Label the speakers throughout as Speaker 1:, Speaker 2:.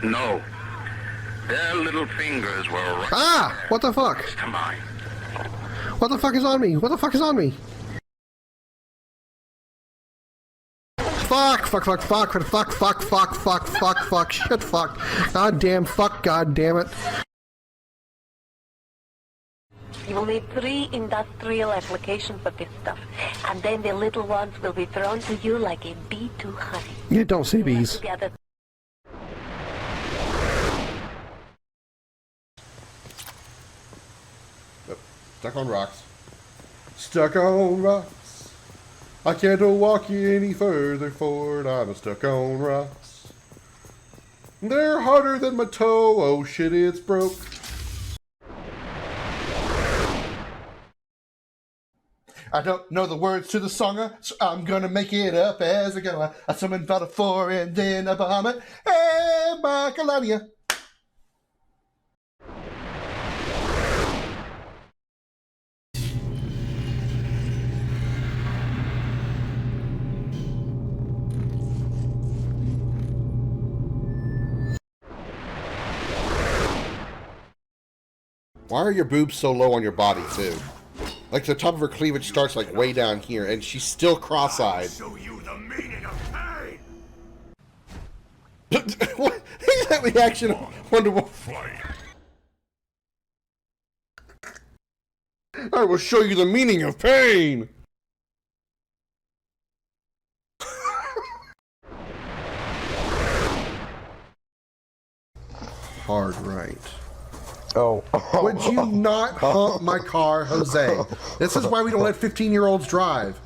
Speaker 1: No. Their little fingers were right.
Speaker 2: Ah! What the fuck?
Speaker 1: To mine.
Speaker 2: What the fuck is on me? What the fuck is on me? Fuck, fuck, fuck, fuck, fuck, fuck, fuck, fuck, fuck, fuck, fuck, shit, fuck. God damn, fuck, god damn it.
Speaker 3: You will need 3 industrial applications of this stuff, and then the little ones will be thrown to you like a bee to honey.
Speaker 2: You don't see bees.
Speaker 3: Together.
Speaker 2: Stuck on rocks. Stuck on rocks. I can't walk any further forward. I'm stuck on rocks. They're harder than my toe. Oh shit, it's broke. I don't know the words to the song, so I'm gonna make it up as I go. I summoned about a 4 and then a Bahamut. Hey, Bacalania. Why are your boobs so low on your body, too? Like, the top of her cleavage starts, like, way down here, and she's still cross-eyed.
Speaker 4: Show you the meaning of pain.
Speaker 2: What? Is that reaction? Wonder what? I will show you the meaning of pain! Hard right.
Speaker 5: Oh.
Speaker 2: Would you not hump my car, Jose? This is why we don't let 15-year-olds drive.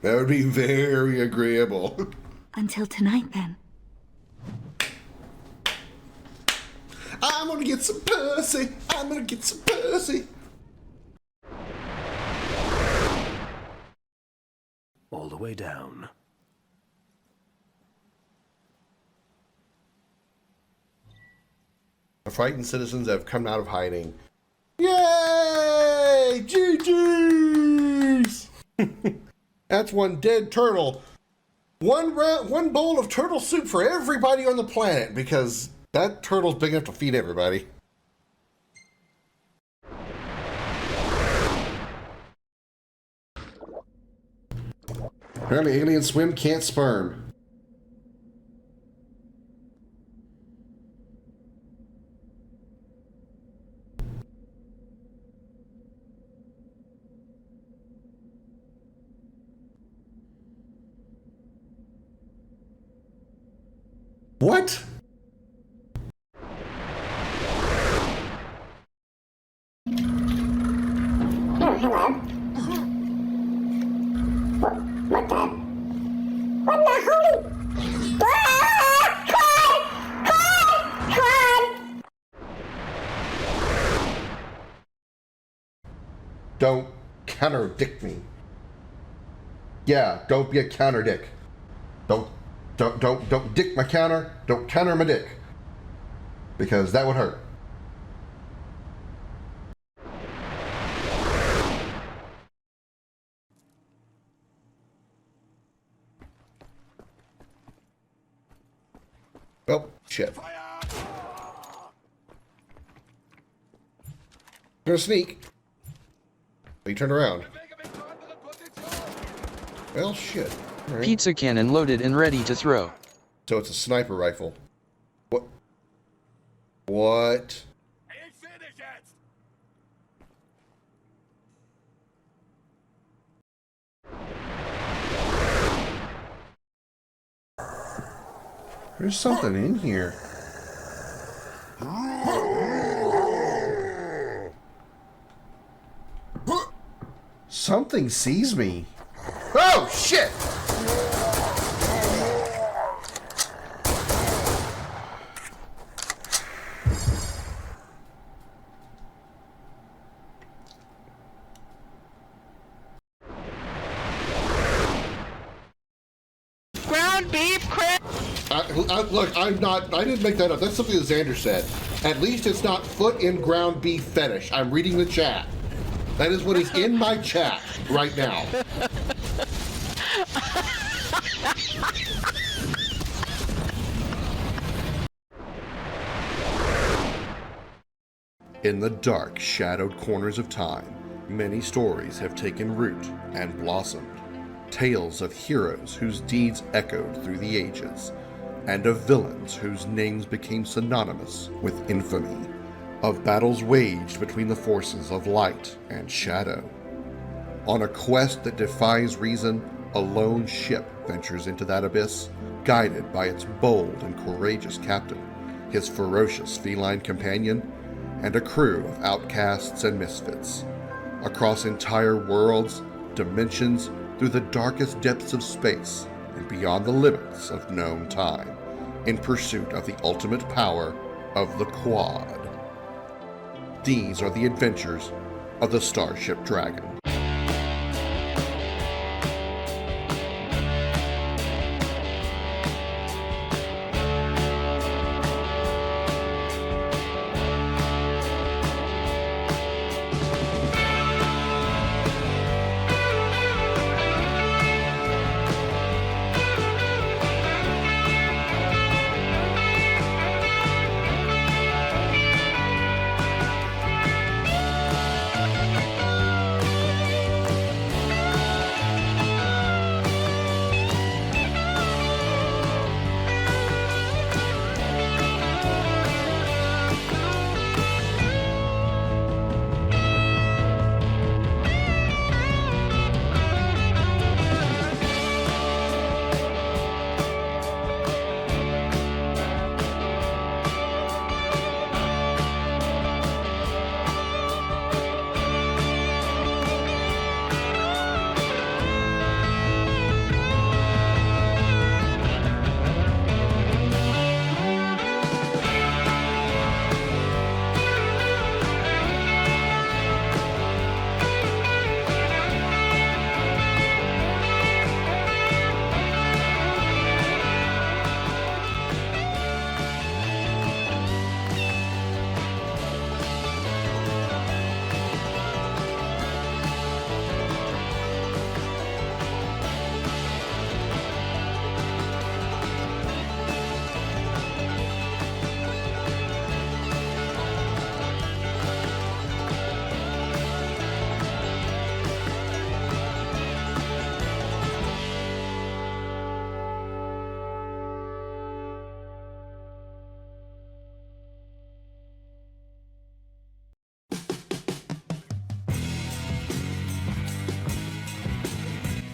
Speaker 2: That would be very agreeable.
Speaker 6: Until tonight, then.
Speaker 2: I'm gonna get some pussy. I'm gonna get some pussy.
Speaker 4: All the way down.
Speaker 2: The frightened citizens have come out of hiding. Yay! GG's! That's one dead turtle. One bowl of turtle soup for everybody on the planet, because that turtle's big enough to feed everybody. Apparently aliens swim, can't sperm. What?
Speaker 7: Oh, hello. What the? What the holy? Clair!
Speaker 2: Don't counterdict me. Yeah, don't be a counter dick. Don't dick my counter. Don't counter my dick. Because that would hurt. Oh, shit. Gonna sneak. He turned around. Well, shit. Right.
Speaker 8: Pizza cannon loaded and ready to throw.
Speaker 2: So it's a sniper rifle. What? What?
Speaker 4: I ain't finished yet.
Speaker 2: There's something in here. Something sees me. Oh, shit!
Speaker 9: Ground beef, Krim.
Speaker 2: Look, I didn't make that up. That's something that Xander said. At least it's not foot in ground beef fetish. I'm reading the chat. That is what is in my chat right now. In the dark, shadowed corners of time, many stories have taken root and blossomed. Tales of heroes whose deeds echoed through the ages, and of villains whose names became synonymous with infamy. Of battles waged between the forces of light and shadow. On a quest that defies reason, a lone ship ventures into that abyss, guided by its bold and courageous captain, his ferocious feline companion, and a crew of outcasts and misfits. Across entire worlds, dimensions, through the darkest depths of space, and beyond the limits of known time, in pursuit of the ultimate power of the Quad. These are the adventures of the Starship Dragon.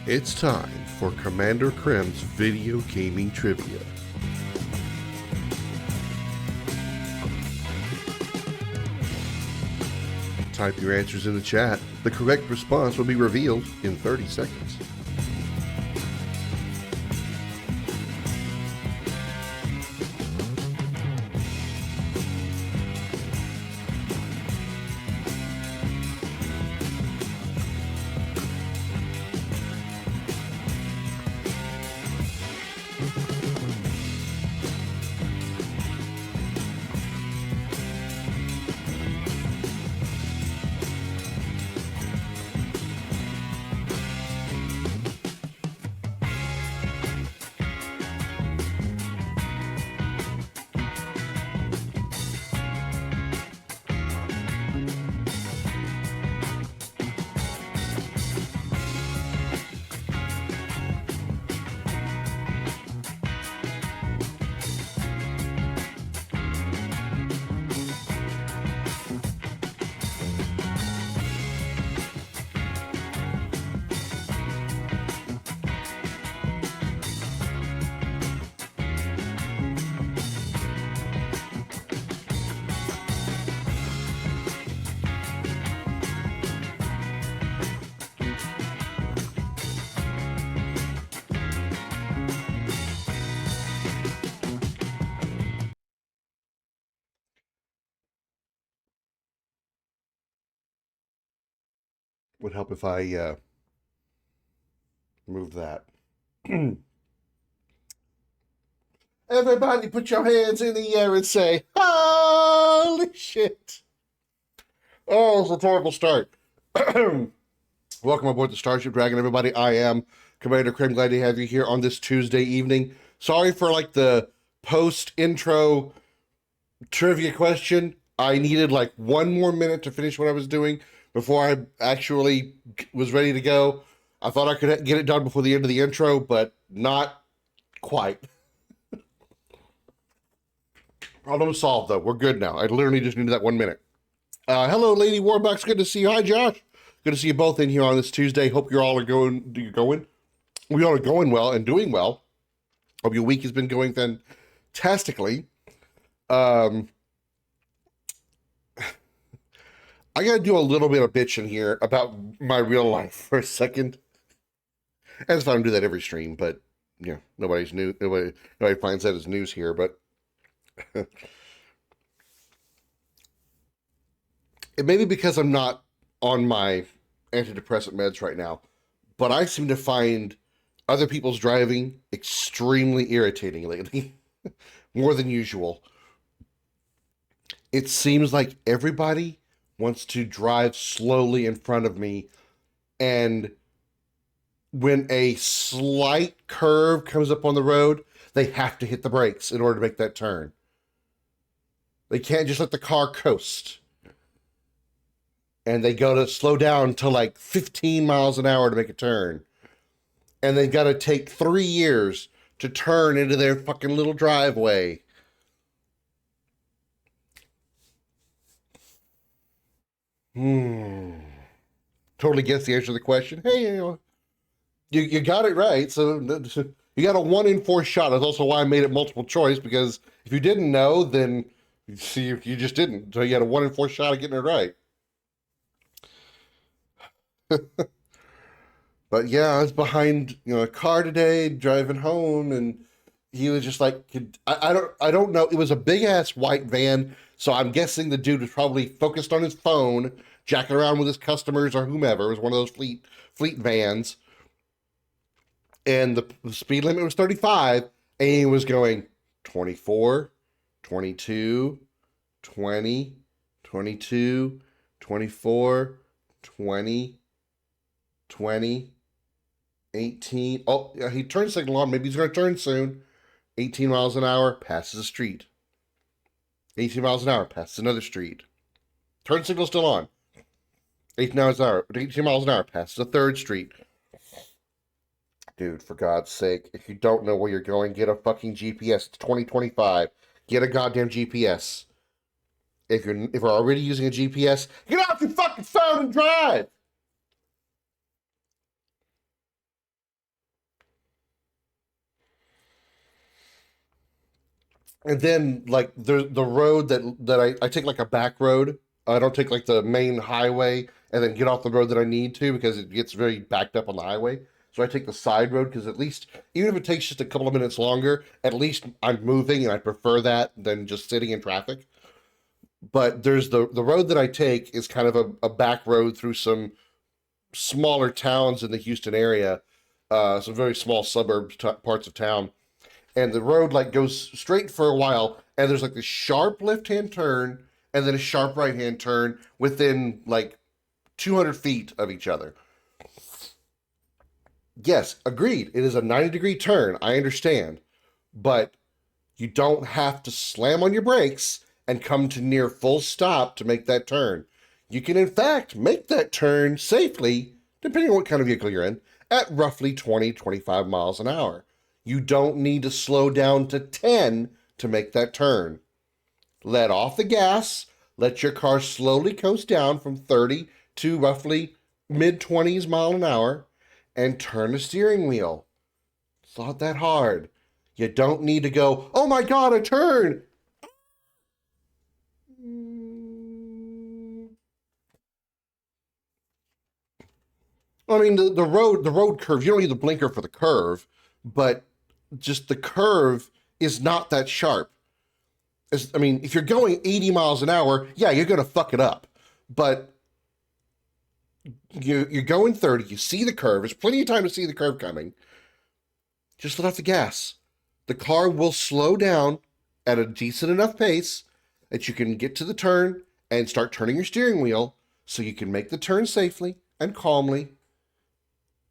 Speaker 2: It's time for Commander Krim's Video Gaming Trivia. Type your answers in the chat. The correct response will be revealed in 30 seconds. Would help if I move that. Everybody put your hands in the air and say, holy shit. Oh, it's a terrible start. Welcome aboard the Starship Dragon, everybody. I am Commander Krim. Glad to have you here on this Tuesday evening. Sorry for like the post-intro trivia question. I needed like 1 more minute to finish what I was doing before I actually was ready to go. I thought I could get it done before the end of the intro, but not quite. Problem solved, though. We're good now. I literally just needed that 1 minute. Hello, Lady Warbucks. Good to see you. Hi, Josh. Good to see you both in here on this Tuesday. Hope you all are going. We all are going well and doing well. Hope your week has been going fantastically. I gotta do a little bit of bitching here about my real life for a second. As if I don't do that every stream, but yeah, nobody finds that as news here. But it may be because I'm not on my antidepressant meds right now, but I seem to find other people's driving extremely irritating lately, more than usual. It seems like everybody wants to drive slowly in front of me, and when a slight curve comes up on the road, they have to hit the brakes in order to make that turn. They can't just let the car coast. And they go to slow down to like 15 miles an hour to make a turn. And they got to take 3 years to turn into their fucking little driveway. Totally gets the answer to the question. Hey, you got it right. So you got a 1 in 4 shot. That's also why I made it multiple choice, because if you didn't know, then you just didn't. So you had a 1 in 4 shot of getting it right. But yeah, I was behind a car today driving home, and he was just like, I don't know. It was a big ass white van, so I'm guessing the dude was probably focused on his phone, jacking around with his customers or whomever. It was one of those fleet vans, and the speed limit was 35, and he was going 24, 22, 20, 22, 24, 20, 20, 18. Oh, yeah, he turned signal on. Maybe he's going to turn soon. 18 miles an hour, passes a street. 18 miles an hour, passes another street. Turn signal still on. 18 miles an hour, passes a third street. Dude, for God's sake, if you don't know where you're going, get a fucking GPS. It's 2025. Get a goddamn GPS. If you're already using a GPS, get off your fucking phone and drive. And then, like, the road that I take, like, a back road. I don't take, like, the main highway and then get off the road that I need to, because it gets very backed up on the highway. So I take the side road, because at least, even if it takes just a couple of minutes longer, at least I'm moving, and I prefer that than just sitting in traffic. But there's the road that I take is kind of a back road through some smaller towns in the Houston area, some very small suburbs, parts of town. And the road like goes straight for a while, and there's like this sharp left-hand turn and then a sharp right-hand turn within like 200 feet of each other. Yes, agreed. It is a 90-degree turn. I understand. But you don't have to slam on your brakes and come to near full stop to make that turn. You can, in fact, make that turn safely, depending on what kind of vehicle you're in, at roughly 20, 25 miles an hour. You don't need to slow down to 10 to make that turn. Let off the gas, let your car slowly coast down from 30 to roughly mid-20s mile an hour, and turn the steering wheel. It's not that hard. You don't need to go, oh my God, a turn! I mean, the road curve, you don't need the blinker for the curve, but just the curve is not that sharp. I mean, if you're going 80 miles an hour, yeah, you're going to fuck it up. But you're going 30, you see the curve, there's plenty of time to see the curve coming. Just let off the gas. The car will slow down at a decent enough pace that you can get to the turn and start turning your steering wheel so you can make the turn safely and calmly.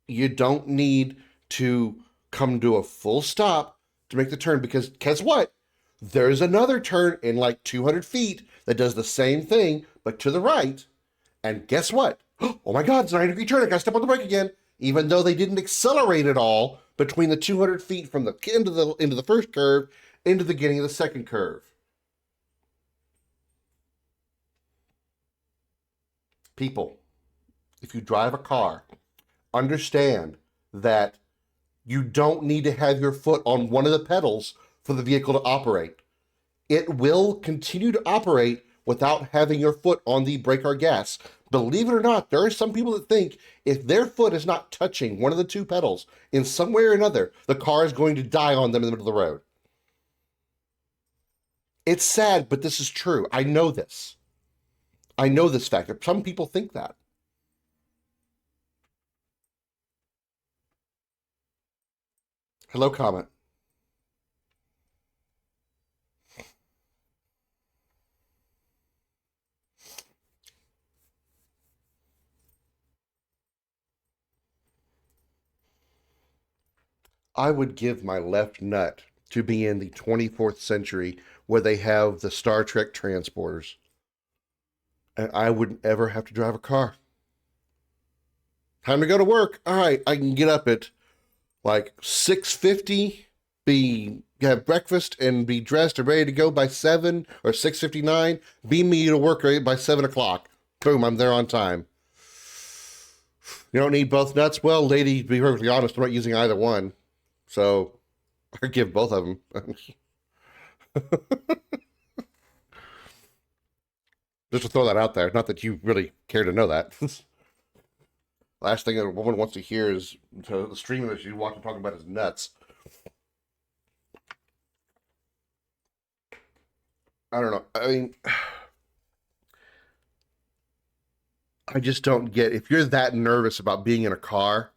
Speaker 2: You don't need to come to a full stop to make the turn, because guess what? There's another turn in like 200 feet that does the same thing, but to the right. And guess what? Oh my God, it's a 90-degree turn. I gotta step on the brake again. Even though they didn't accelerate at all between the 200 feet from the end of the first curve into the beginning of the second curve. People, if you drive a car, understand that you don't need to have your foot on one of the pedals for the vehicle to operate. It will continue to operate without having your foot on the brake or gas. Believe it or not, there are some people that think if their foot is not touching one of the two pedals in some way or another, the car is going to die on them in the middle of the road. It's sad, but this is true. I know this. I know this fact. Some people think that. Hello, comment. I would give my left nut to be in the 24th century where they have the Star Trek transporters. And I wouldn't ever have to drive a car. Time to go to work. All right, I can get up at like 6:50, have breakfast and be dressed and ready to go by 7 or 6:59. Beam me to work right by 7 o'clock. Boom, I'm there on time. You don't need both nuts? Well, lady, to be perfectly honest, I'm not using either one. So I give both of them. Just to throw that out there. Not that you really care to know that. Last thing a woman wants to hear is the stream that she's watching talking about is nuts. I don't know. I mean, I just don't get, if you're that nervous about being in a car,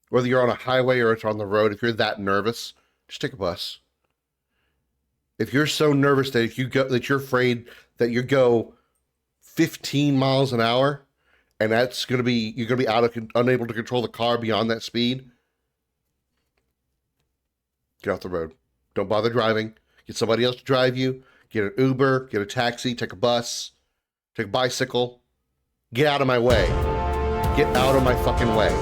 Speaker 2: whether you're on a highway or it's on the road, if you're that nervous, just take a bus. If you're so nervous that you're afraid that you go 15 miles an hour and that's going to be, you're going to be unable to control the car beyond that speed, get off the road. Don't bother driving. Get somebody else to drive you. Get an Uber, get a taxi, take a bus, take a bicycle. Get out of my way. Get out of my fucking way.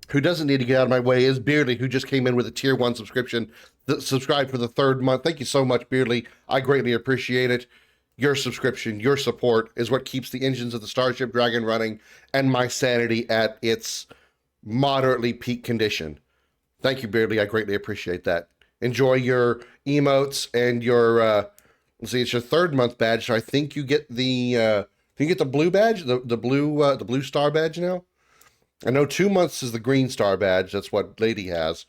Speaker 2: Who doesn't need to get out of my way is Beardly, who just came in with a tier 1 subscription, subscribed for the 3rd month. Thank you so much, Beardly. I greatly appreciate it. Your subscription, your support is what keeps the engines of the Starship Dragon running and my sanity at its moderately peak condition. Thank you, Beardly. I greatly appreciate that. Enjoy your emotes and your, let's see, it's your 3rd month badge, so I think you get the blue badge, the blue star badge now. I know 2 months is the green star badge. That's what Lady has.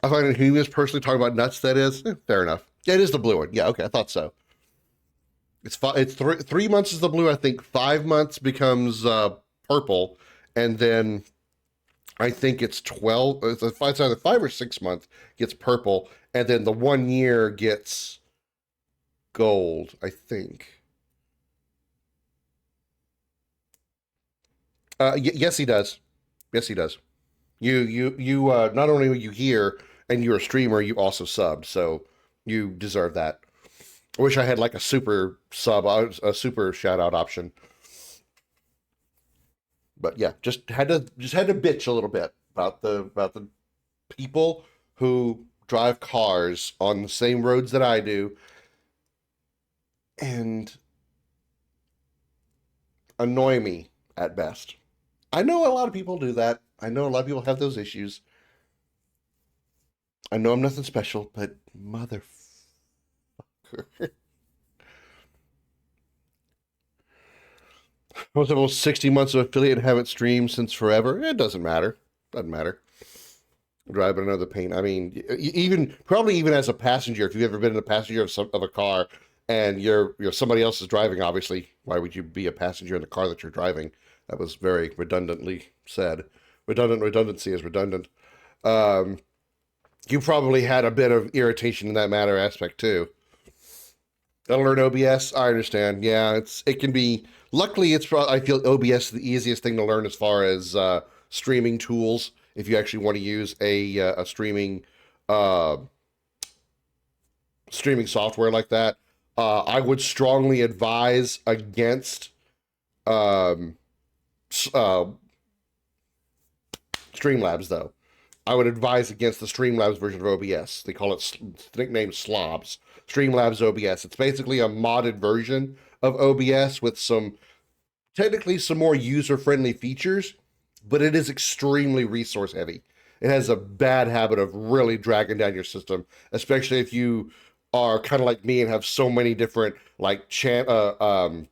Speaker 2: I find he was personally talking about nuts, that is. Fair enough. Yeah, it is the blue one. Yeah, okay, I thought so. It's 3 months is the blue. I think 5 months becomes purple. And then I think it's 12. It's either 5 or 6 months gets purple. And then the 1 year gets gold, I think. Yes, he does. Yes, he does. You not only are you here and you're a streamer, you also subbed, so you deserve that. I wish I had like a super sub, a super shout out option. But yeah, just had to bitch a little bit about the people who drive cars on the same roads that I do and annoy me at best. I know a lot of people do that. I know a lot of people have those issues. I know I'm nothing special, but motherfucker. I was almost 60 months of affiliate and haven't streamed since forever. It doesn't matter. Doesn't matter. Driving another pain. I mean, probably even as a passenger, if you've ever been in a passenger of a car and you're somebody else is driving, obviously, why would you be a passenger in the car that you're driving? That was very redundantly said. Redundancy is redundant. You probably had a bit of irritation in that matter aspect too. Gotta learn OBS. I understand. Yeah, it can be. Luckily, I feel OBS is the easiest thing to learn as far as streaming tools. If you actually want to use a uh, streaming software like that, I would strongly advise against um, Streamlabs, though. I would advise against the Streamlabs version of OBS. They call it nicknamed Slobs. Streamlabs OBS. It's basically a modded version of OBS with technically some more user-friendly features, but it is extremely resource heavy. It has a bad habit of really dragging down your system, especially if you are kind of like me and have so many different like scenes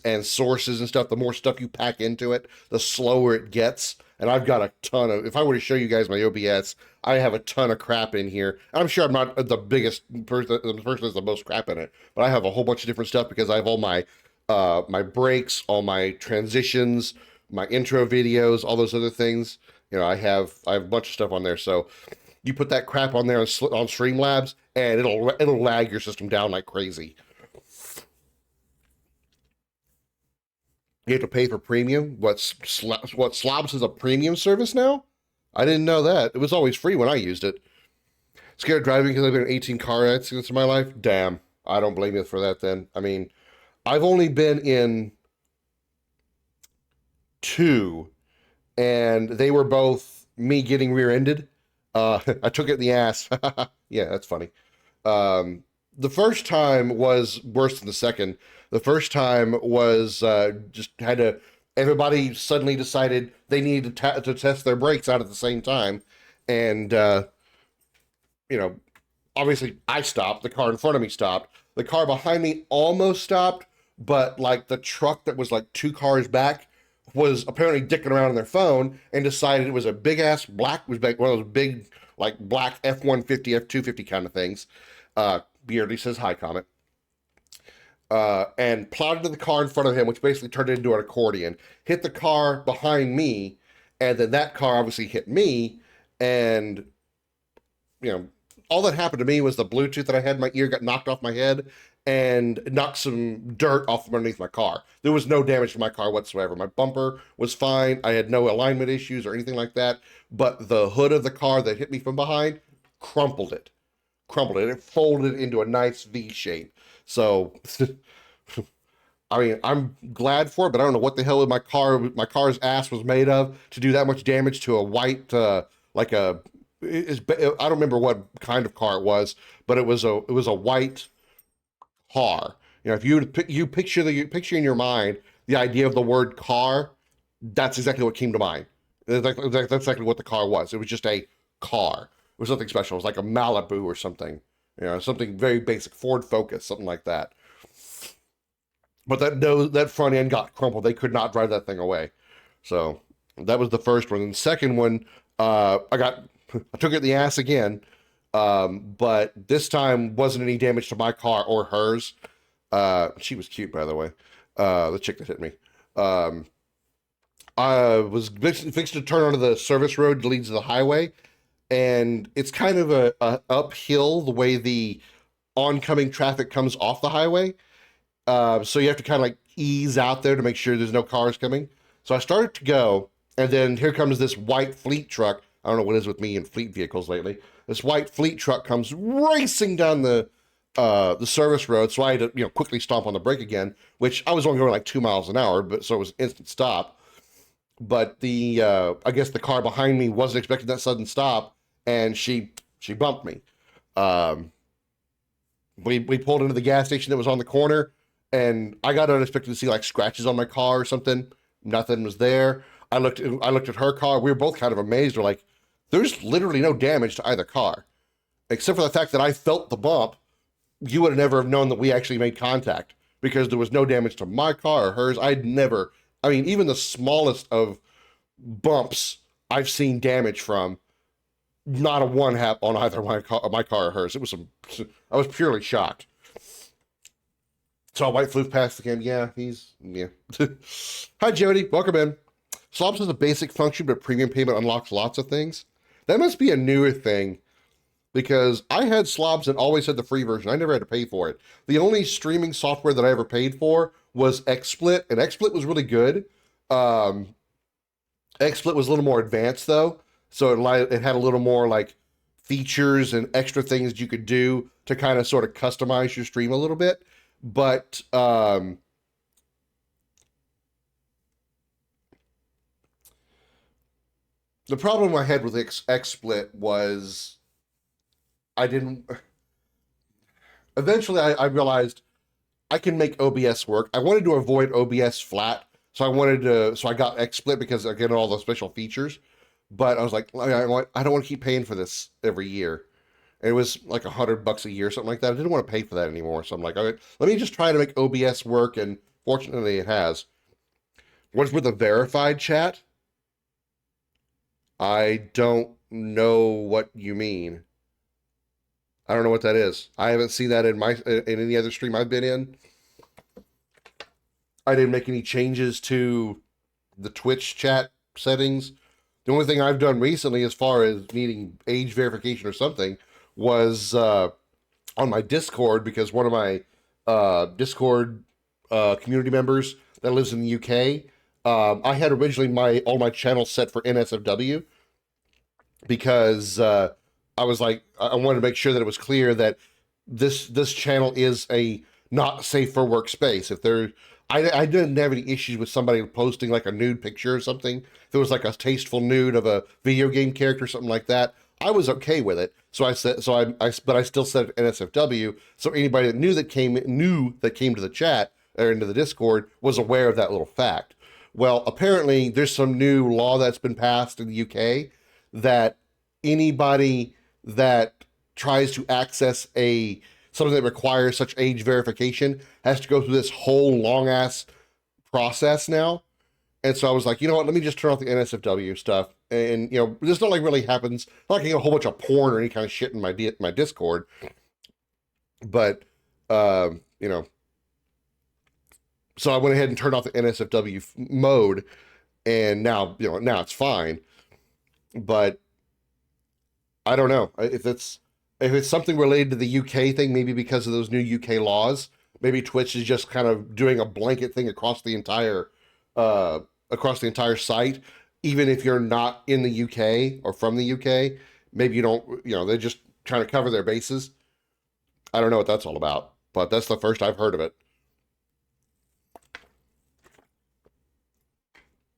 Speaker 2: and sources and stuff. The more stuff you pack into it, the slower it gets. And I've got a ton of, if I were to show you guys my OBS, I have a ton of crap in here. I'm sure I'm not the biggest person, the person that's the most crap in it, but I have a whole bunch of different stuff because I have all my my breaks, all my transitions, my intro videos, all those other things. You know, I have a bunch of stuff on there. So you put that crap on there on Streamlabs, and it'll lag your system down like crazy. You have to pay for premium. What Slobs is a premium service now? I didn't know that. It was always free when I used it. Scared of driving because I've been in 18 car accidents in my life? Damn. I don't blame you for that then. I mean, I've only been in 2, and they were both me getting rear-ended. I took it in the ass. Yeah, that's funny. The first time was worse than the second. The first time was just everybody suddenly decided they needed to test their brakes out at the same time. And, you know, obviously I stopped. The car in front of me stopped. The car behind me almost stopped, but like the truck that was like 2 cars back was apparently dicking around on their phone and decided it was a big ass one of those big like black F-150, F-250 kind of things. Beardy says hi, Comet. And plowed into the car in front of him, which basically turned it into an accordion. Hit the car behind me, and then that car obviously hit me. And, you know, all that happened to me was the Bluetooth that I had in my ear got knocked off my head and knocked some dirt off from underneath my car. There was no damage to my car whatsoever. My bumper was fine. I had no alignment issues or anything like that. But the hood of the car that hit me from behind crumpled it. It folded into a nice V shape. So, I mean, I'm glad for it, but I don't know what the hell my car's ass was made of to do that much damage to a white, I don't remember what kind of car it was, but it was a white car. You know, if you picture in your mind the idea of the word car, that's exactly what came to mind. That's exactly what the car was. It was just a car. It was nothing special. It was like a Malibu or something. You know, something very basic, Ford Focus, something like that. But that front end got crumpled. They could not drive that thing away. So that was the first one. And the second one, I took it in the ass again. But this time wasn't any damage to my car or hers. She was cute, by the way. The chick that hit me. I was fixed to turn onto the service road that leads to the highway. And it's kind of a uphill the way the oncoming traffic comes off the highway. So you have to kind of like ease out there to make sure there's no cars coming. So I started to go, and then here comes this white fleet truck. I don't know what it is with me and fleet vehicles lately. This white fleet truck comes racing down the service road. So I had to, quickly stomp on the brake again, which I was only going like 2 miles an hour, but so it was instant stop. But I guess the car behind me wasn't expecting that sudden stop, and she bumped me. We pulled into the gas station that was on the corner, and I got unexpected to see like scratches on my car or something. Nothing was there. I looked at her car. We were both kind of amazed. We're like, there's literally no damage to either car, except for the fact that I felt the bump. You would have never have known that we actually made contact because there was no damage to my car or hers. Even the smallest of bumps I've seen damage from, not a one hap on either my car or hers. I was purely shocked. So White flew past again. Yeah. Hi, Jody. Welcome in. Slobs has a basic function, but premium payment unlocks lots of things. That must be a newer thing because I had slobs and always had the free version. I never had to pay for it. The only streaming software that I ever paid for was XSplit, and XSplit was really good. XSplit was a little more advanced though, so it had a little more like features and extra things you could do to kind of sort of customize your stream a little bit. But the problem I had with XSplit was I didn't. Eventually, I realized I can make OBS work. I wanted to avoid OBS flat, so I got XSplit because I get all the special features. But I was like, I don't want to keep paying for this every year. And it was like $100 a year, something like that. I didn't want to pay for that anymore. So I'm like, okay, let me just try to make OBS work. And fortunately, it has. What's with the verified chat? I don't know what you mean. I don't know what that is. I haven't seen that in any other stream I've been in. I didn't make any changes to the Twitch chat settings. The only thing I've done recently as far as needing age verification or something was on my Discord, because one of my Discord community members that lives in the UK, I had originally all my channels set for NSFW because I was like, I wanted to make sure that it was clear that this channel is a not safe for work space. I didn't have any issues with somebody posting like a nude picture or something. If it was like a tasteful nude of a video game character or something like that, I was okay with it. So I said, but I still said NSFW. So anybody that knew that came to the chat or into the Discord was aware of that little fact. Well, apparently there's some new law that's been passed in the UK that anybody that tries to access something that requires such age verification has to go through this whole long ass process now. And so I was like, you know what, let me just turn off the NSFW stuff. And, you know, this not like really happens. Not like I get a whole bunch of porn or any kind of shit in my Discord. But, you know, so I went ahead and turned off the NSFW mode. And now, you know, now it's fine. But I don't know if it's something related to the UK thing, maybe because of those new UK laws. Maybe Twitch is just kind of doing a blanket thing across the entire site, even if you're not in the UK or from the UK. Maybe you don't, you know, they're just trying to cover their bases. I don't know what that's all about, but that's the first I've heard of it.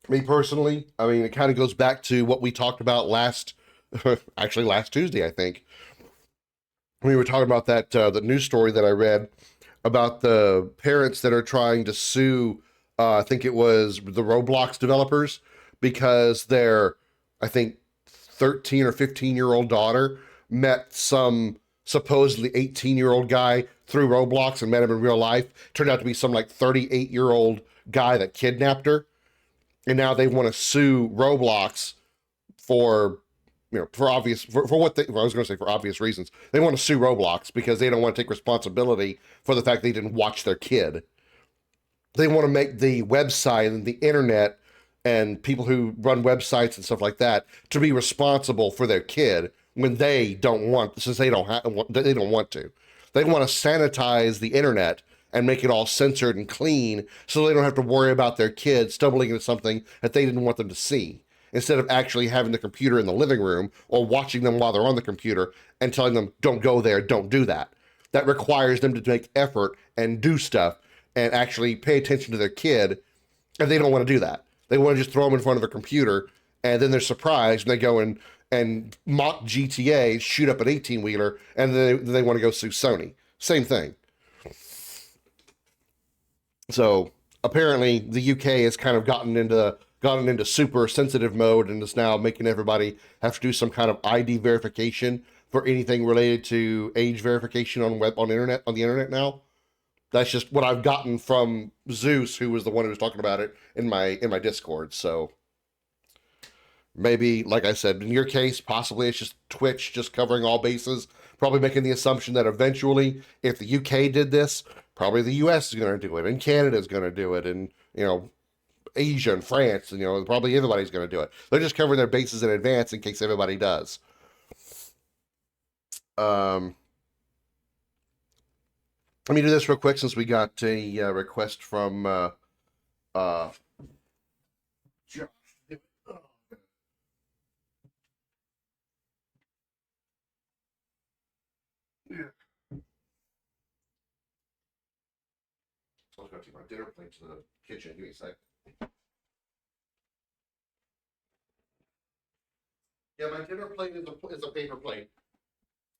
Speaker 2: Me personally, I mean, it kind of goes back to what we talked about last Tuesday, I think. We were talking about that the news story that I read about the parents that are trying to sue, I think it was the Roblox developers, because their, I think, 13 or 15-year-old daughter met some supposedly 18-year-old guy through Roblox and met him in real life. Turned out to be some like 38-year-old guy that kidnapped her. And now they want to sue Roblox for, you know, for obvious reasons. They want to sue Roblox because they don't want to take responsibility for the fact they didn't watch their kid. They want to make the website and the internet and people who run websites and stuff like that to be responsible for their kid when they don't want, since they don't want to. They want to sanitize the internet and make it all censored and clean so they don't have to worry about their kids stumbling into something that they didn't want them to see, instead of actually having the computer in the living room or watching them while they're on the computer and telling them, don't go there, don't do that. That requires them to make effort and do stuff and actually pay attention to their kid, and they don't want to do that. They want to just throw them in front of a computer, and then they're surprised when they go and mock GTA, shoot up an 18-wheeler, and then they want to go sue Sony. Same thing. So apparently the UK has kind of gotten into super sensitive mode and is now making everybody have to do some kind of ID verification for anything related to age verification on the internet now. That's just what I've gotten from Zeus, who was the one who was talking about it in my Discord. So maybe, like I said, in your case, possibly it's just Twitch just covering all bases, probably making the assumption that eventually, if the UK did this, probably the US is going to do it, and Canada is going to do it, and, you know, Asia and France, and, you know, probably everybody's going to do it. They're just covering their bases in advance in case everybody does. Let me do this real quick since we got a request from Josh. So I was going to take my dinner plate to the kitchen. Give me a sec. Yeah, my dinner plate is a paper plate.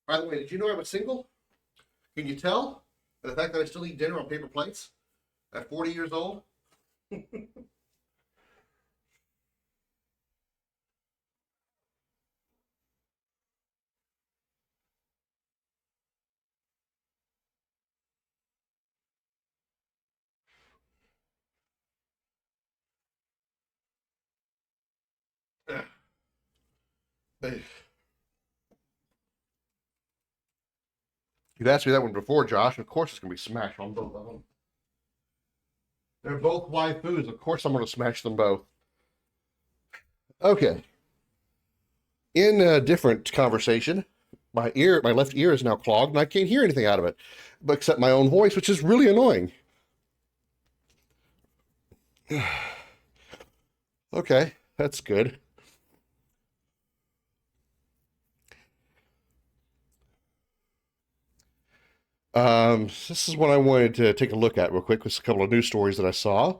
Speaker 2: By the way, did you know I'm a single? Can you tell? The fact that I still eat dinner on paper plates at 40 years old? You've asked me that one before, Josh. Of course it's going to be smashed on both of them. They're both waifus. Of course I'm going to smash them both. Okay. In a different conversation, my left ear is now clogged, and I can't hear anything out of it, but except my own voice, which is really annoying. Okay, that's good. This is what I wanted to take a look at real quick with a couple of news stories that I saw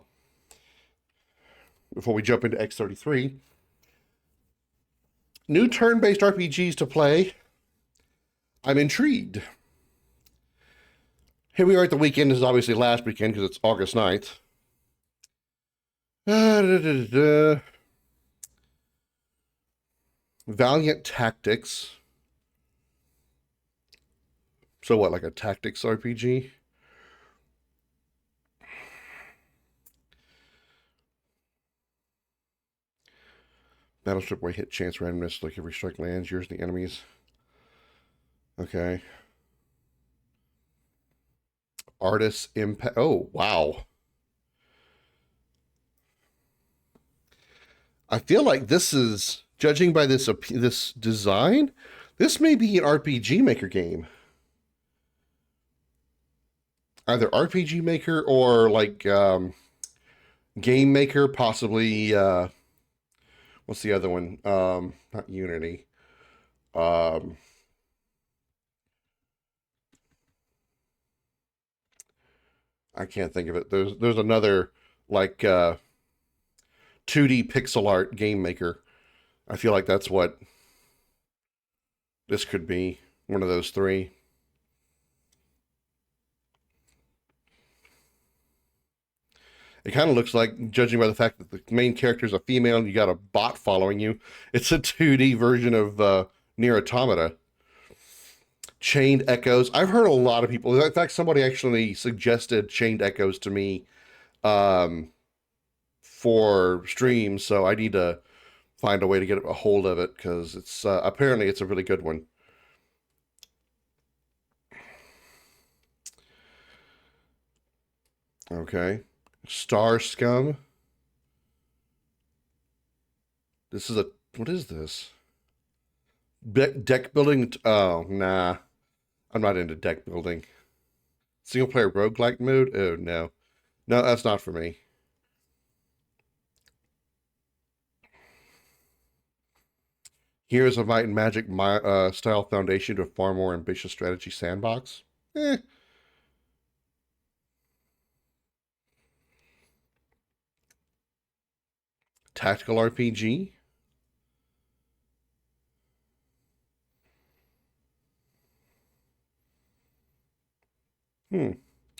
Speaker 2: before we jump into X33. New turn-based RPGs to play. I'm intrigued. Here we are at the weekend. This is obviously last weekend because it's August 9th. Valiant Tactics. So what, like a tactics RPG? Battleship where hit chance randomness, like every strike lands, yours and the enemies. Okay. Artist impact. Oh, wow. I feel like this is, judging by this design, this may be an RPG Maker game. Either RPG Maker or like Game Maker, possibly. What's the other one? Not Unity. I can't think of it. There's another like 2D pixel art game maker. I feel like that's what this could be. One of those three. It kind of looks like, judging by the fact that the main character is a female and you got a bot following you, it's a 2D version of Nier Automata. Chained Echoes. I've heard a lot of people, in fact, somebody actually suggested Chained Echoes to me for streams, so I need to find a way to get a hold of it because it's apparently it's a really good one. Okay. Star Scum. This is what is this? Deck building? Oh, nah. I'm not into deck building. Single player roguelike mode? Oh, no. No, that's not for me. Heroes of Might and Magic style foundation to a far more ambitious strategy sandbox? Tactical RPG?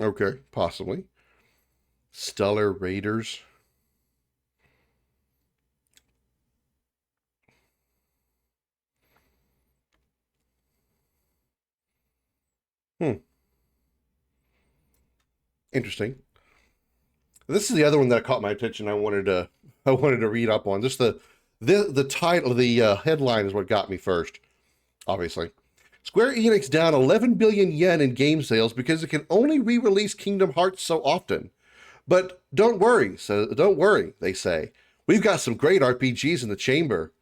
Speaker 2: Okay, possibly. Stellar Raiders. Interesting. This is the other one that caught my attention. I wanted to read up on. Just the title, the headline is what got me first. Obviously, Square Enix down 11 billion yen in game sales because it can only re-release Kingdom Hearts so often. But don't worry, they say. We've got some great RPGs in the chamber.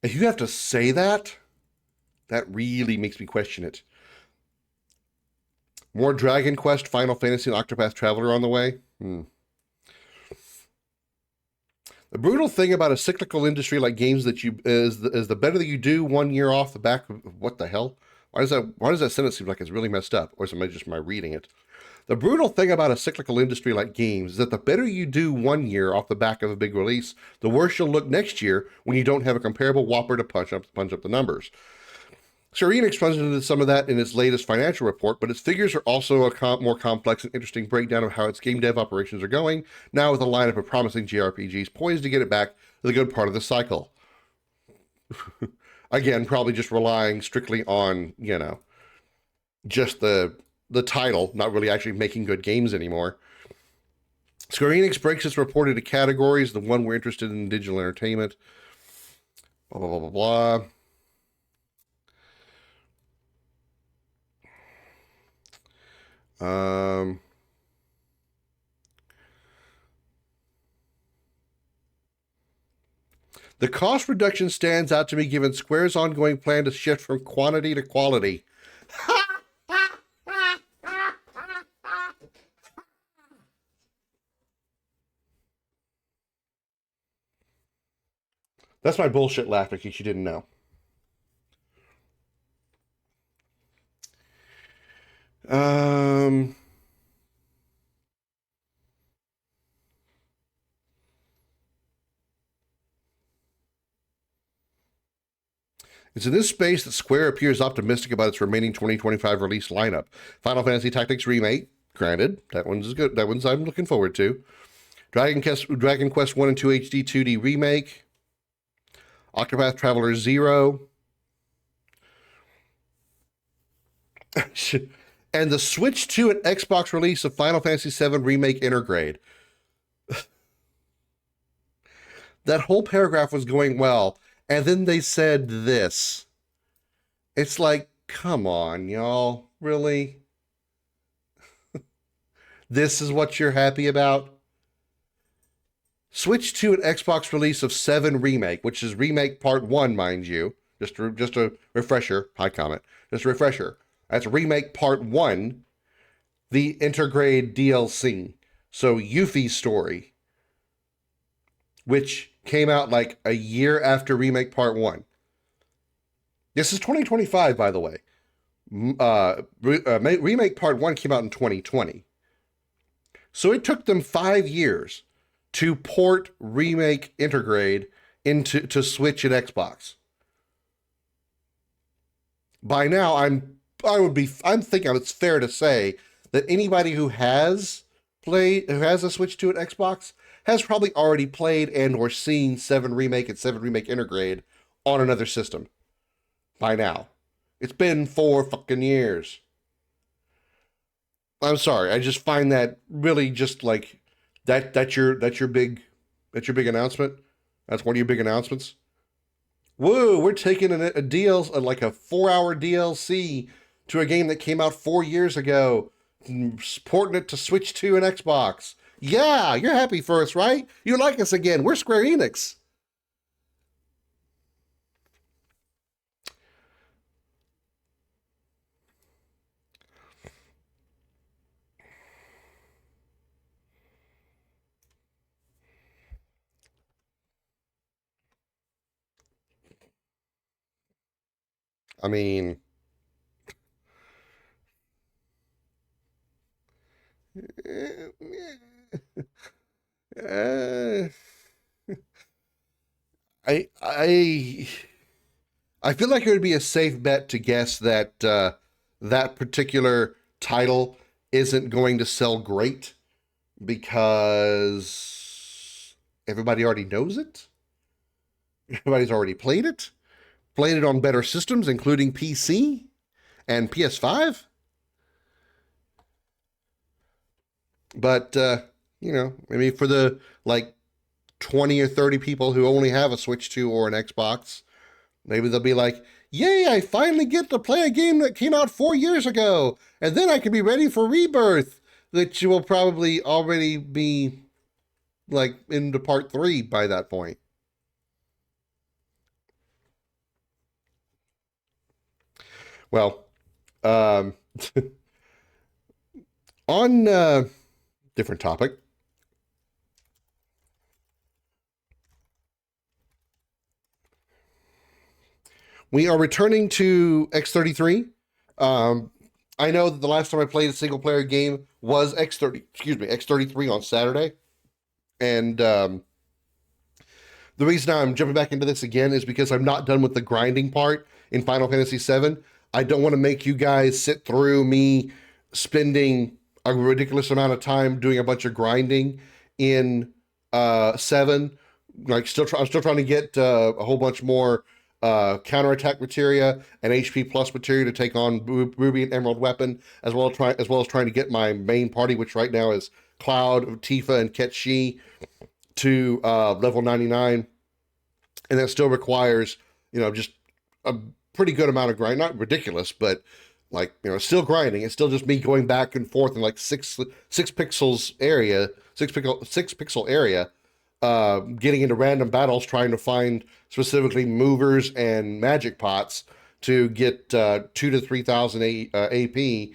Speaker 2: If you have to say that, that really makes me question it. More Dragon Quest, Final Fantasy, and Octopath Traveler on the way? The brutal thing about a cyclical industry like games that you is the better that you do 1 year off the back of what the hell? Why does that sentence seem like it's really messed up? Or is it just my reading it? The brutal thing about a cyclical industry like games is that the better you do 1 year off the back of a big release, the worse you'll look next year when you don't have a comparable whopper to punch up the numbers. Square Enix runs into some of that in its latest financial report, but its figures are also a more complex and interesting breakdown of how its game dev operations are going, now with a lineup of promising JRPGs poised to get it back to the good part of the cycle. Again, probably just relying strictly on, just the title, not really actually making good games anymore. Square Enix breaks its report into categories, the one we're interested in digital entertainment, blah, blah, blah, blah, blah. The cost reduction stands out to me given Square's ongoing plan to shift from quantity to quality. That's my bullshit laugh in case you didn't know. It's in this space that Square appears optimistic about its remaining 2025 release lineup. Final Fantasy Tactics Remake, granted, that one's good. That one's I'm looking forward to. Dragon Quest 1 and 2 HD 2D Remake. Octopath Traveler 0. And the Switch 2 and Xbox release of Final Fantasy VII Remake Intergrade. That whole paragraph was going well, and then they said this. It's like, come on, y'all. Really? This is what you're happy about? Switch 2 and Xbox release of 7 Remake, which is Remake Part 1, mind you. Just a refresher. Hi, comment. Just a refresher. That's Remake Part 1, the Intergrade DLC. So Yuffie's story, which came out like a year after Remake Part 1. This is 2025, by the way. Remake Part 1 came out in 2020. So it took them 5 years to port Remake Intergrade to Switch and Xbox. By now, I'm thinking it's fair to say that anybody who has a Switch 2 and Xbox has probably already played and or seen 7 Remake and 7 Remake Intergrade on another system by now. It's been 4 fucking years. I'm sorry, I just find that really just like that's your big announcement. That's one of your big announcements. Whoa, we're taking a like a 4-hour DLC to a game that came out 4 years ago, porting it to Switch 2 and Xbox. Yeah, you're happy for us, right? You like us again. We're Square Enix. I mean, I feel like it would be a safe bet to guess that that particular title isn't going to sell great because everybody already knows it. Everybody's already played it on better systems, including PC and PS5. But, maybe for the, 20 or 30 people who only have a Switch 2 or an Xbox, maybe they'll be like, yay, I finally get to play a game that came out 4 years ago, and then I can be ready for Rebirth, that you will probably already be, into part 3 by that point. Well, um, on different topic. We are returning to X33. I know that the last time I played a single player game was X33 on Saturday. And the reason I'm jumping back into this again is because I'm not done with the grinding part in Final Fantasy VII. I don't want to make you guys sit through me spending a ridiculous amount of time doing a bunch of grinding in 7. I'm still trying to get a whole bunch more counterattack materia and HP plus materia to take on Ruby and Emerald weapon, as well as trying to get my main party, which right now is Cloud, Tifa, and Ketchi, to level 99, and that still requires, just a pretty good amount of grind. Not ridiculous, but still grinding. It's still just me going back and forth in like six pixel area, getting into random battles, trying to find specifically movers and magic pots to get 2,000 to 3,000 AP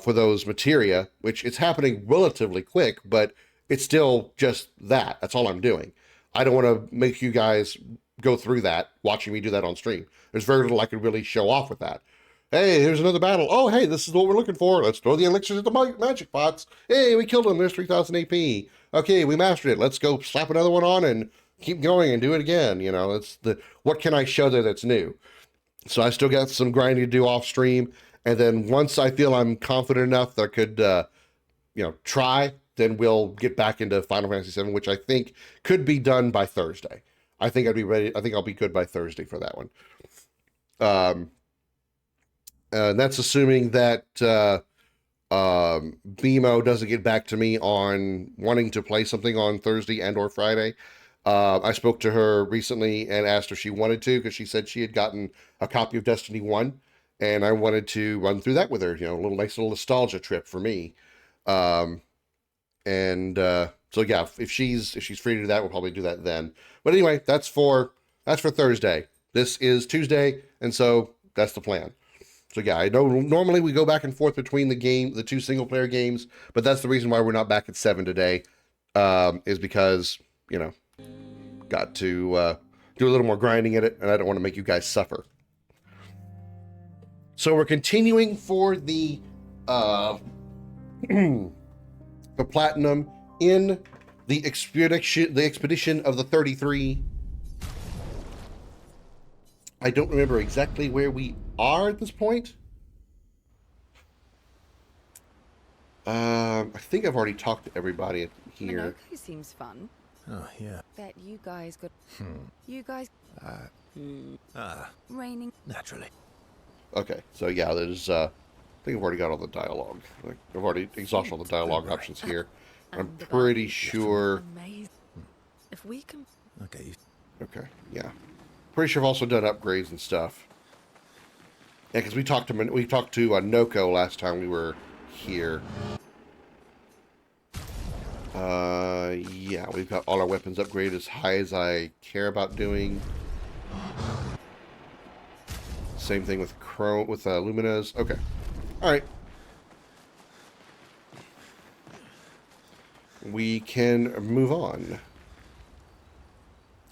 Speaker 2: for those materia, which it's happening relatively quick, but it's still just that. That's all I'm doing. I don't want to make you guys go through that, watching me do that on stream. There's very little I could really show off with that. Hey, here's another battle. Oh, hey, this is what we're looking for. Let's throw the elixirs at the magic pots. Hey, we killed him. There's 3,000 AP. Okay, we mastered it. Let's go slap another one on and keep going and do it again. It's what can I show there that's new? So I still got some grinding to do off stream. And then once I feel I'm confident enough that I could, try, then we'll get back into Final Fantasy VII, which I think could be done by Thursday. I think I'd be ready. I think I'll be good by Thursday for that one. That's assuming that BMO doesn't get back to me on wanting to play something on Thursday and or Friday. I spoke to her recently and asked her if she wanted to, because she said she had gotten a copy of Destiny 1, and I wanted to run through that with her. A nice little nostalgia trip for me. So yeah, if she's free to do that, we'll probably do that then. But anyway, that's for Thursday. This is Tuesday, and so that's the plan. So yeah, I know normally we go back and forth between the two single player games, but that's the reason why we're not back at 7 today, is because, got to do a little more grinding at it, and I don't want to make you guys suffer. So we're continuing for the the platinum in the expedition of the 33. I don't remember exactly where we are at this point. I think I've already talked to everybody here.
Speaker 5: Monaco seems fun.
Speaker 4: Oh, yeah.
Speaker 5: Bet you guys got... You guys... Raining...
Speaker 4: Naturally.
Speaker 2: Okay, so yeah, there's... I think I've already got all the dialogue. I've already exhausted all the dialogue options here. I'm pretty sure...
Speaker 5: Amazing. If we can...
Speaker 4: Okay.
Speaker 2: Okay, yeah. Pretty sure I've also done upgrades and stuff. Yeah, because we talked to Noko last time we were here. Yeah, we've got all our weapons upgraded as high as I care about doing. Same thing with Lumina's. Okay. Alright. We can move on.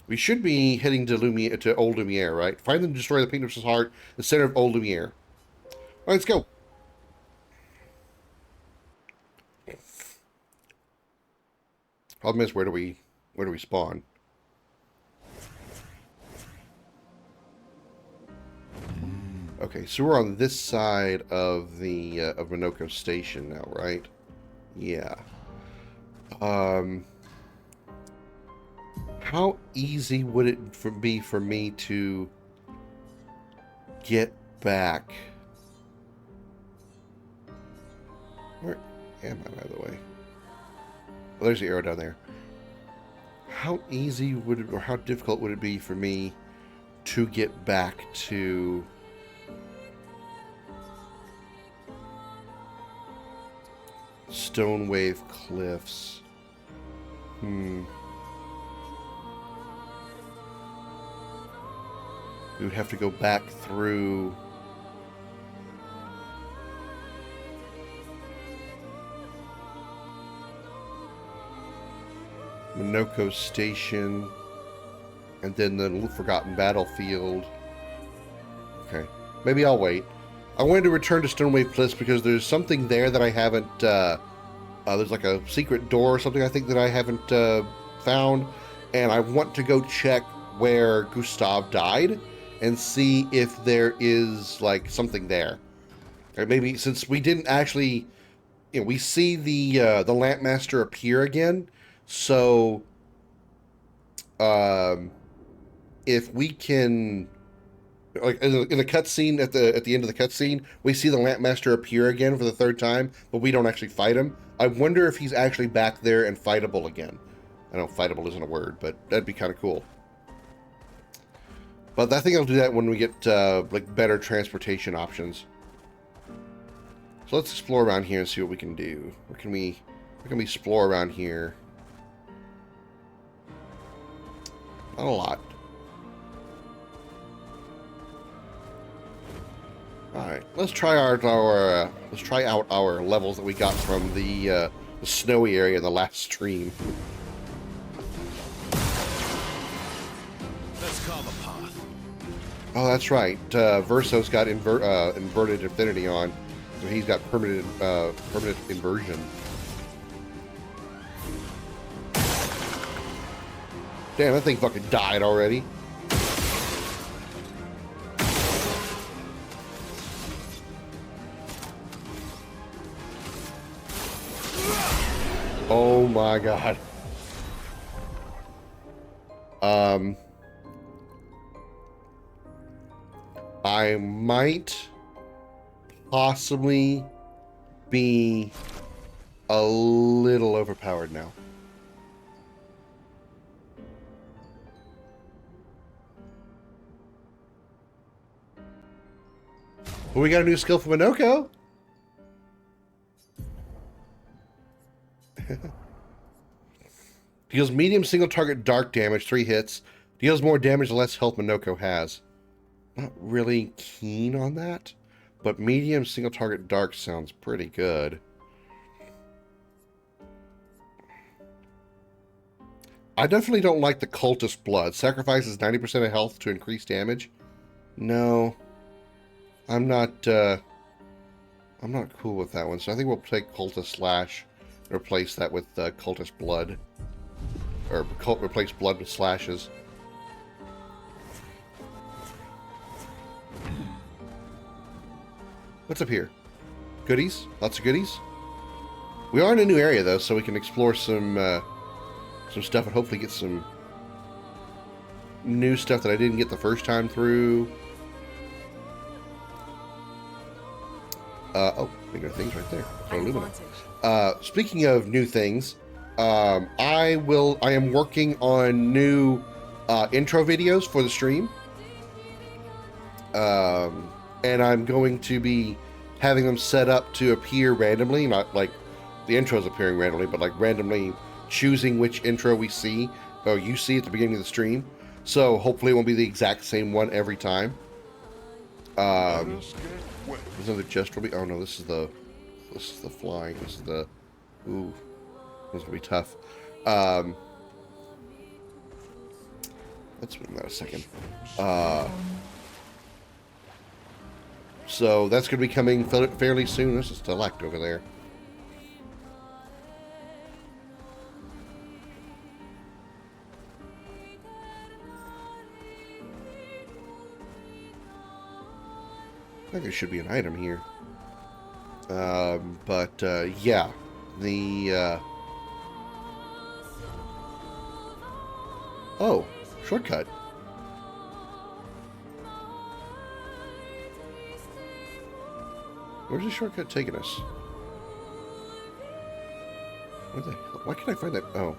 Speaker 2: We should be heading to Old Lumiere, right? Find and destroy the Phoenix's heart, the center of Old Lumiere. Alright, let's go. Problem is, where do we spawn? Okay, so we're on this side of the of Minoko Station now, right? Yeah. How easy would it be for me to get back? Where am I, by the way? Well, there's the arrow down there. How easy would it, or how difficult would it be for me to get back to Stonewave Cliffs? We would have to go back through Minoko Station. And then the Forgotten Battlefield. Okay. Maybe I'll wait. I wanted to return to Stonewave Cliffs because there's something there that I haven't... there's like a secret door or something I think that I haven't found. And I want to go check where Gustav died and see if there is like something there. Or maybe since we didn't actually... You know, we see the Lampmaster appear again. So... if we can, like in the cutscene at the end of the cutscene, we see the Lampmaster appear again for the third time, but we don't actually fight him. I wonder if he's actually back there and fightable again. I know fightable isn't a word, but that'd be kind of cool. But I think I'll do that when we get like better transportation options. So let's explore around here and see what we can do. Where can we explore around here? Not a lot. All right, let's try out our levels that we got from the snowy area in the last stream.
Speaker 4: Let's carve a path.
Speaker 2: Oh, that's right. Verso's got inverted infinity on, so he's got permanent inversion. Damn, that thing fucking died already. Oh my god. I might possibly be a little overpowered now. Well, we got a new skill for Minoko. Deals medium single target dark damage, 3 hits. Deals more damage the less health Minoko has. Not really keen on that, but medium single target dark sounds pretty good. I definitely don't like the cultist blood. Sacrifices 90% of health to increase damage. No. I'm not cool with that one, so I think we'll take cultist slash and replace that with cultist blood. Or replace blood with slashes. What's up here? Goodies? Lots of goodies? We are in a new area, though, so we can explore some stuff and hopefully get some new stuff that I didn't get the first time through. Oh, bigger things right there. So Illumina. Speaking of new things, I am working on new intro videos for the stream. And I'm going to be having them set up to appear randomly, not like the intros appearing randomly, but like randomly choosing which intro we see, or you see at the beginning of the stream. So hopefully it won't be the exact same one every time. There's another just will be. Oh no, this is the flying. This is the. Ooh, this is gonna be tough. Let's wait a second. So that's going to be coming fairly soon. This is Select over there. I think there should be an item here. Yeah. The, Oh, shortcut. Where's the shortcut taking us? Where the hell? Why can't I find that? Oh.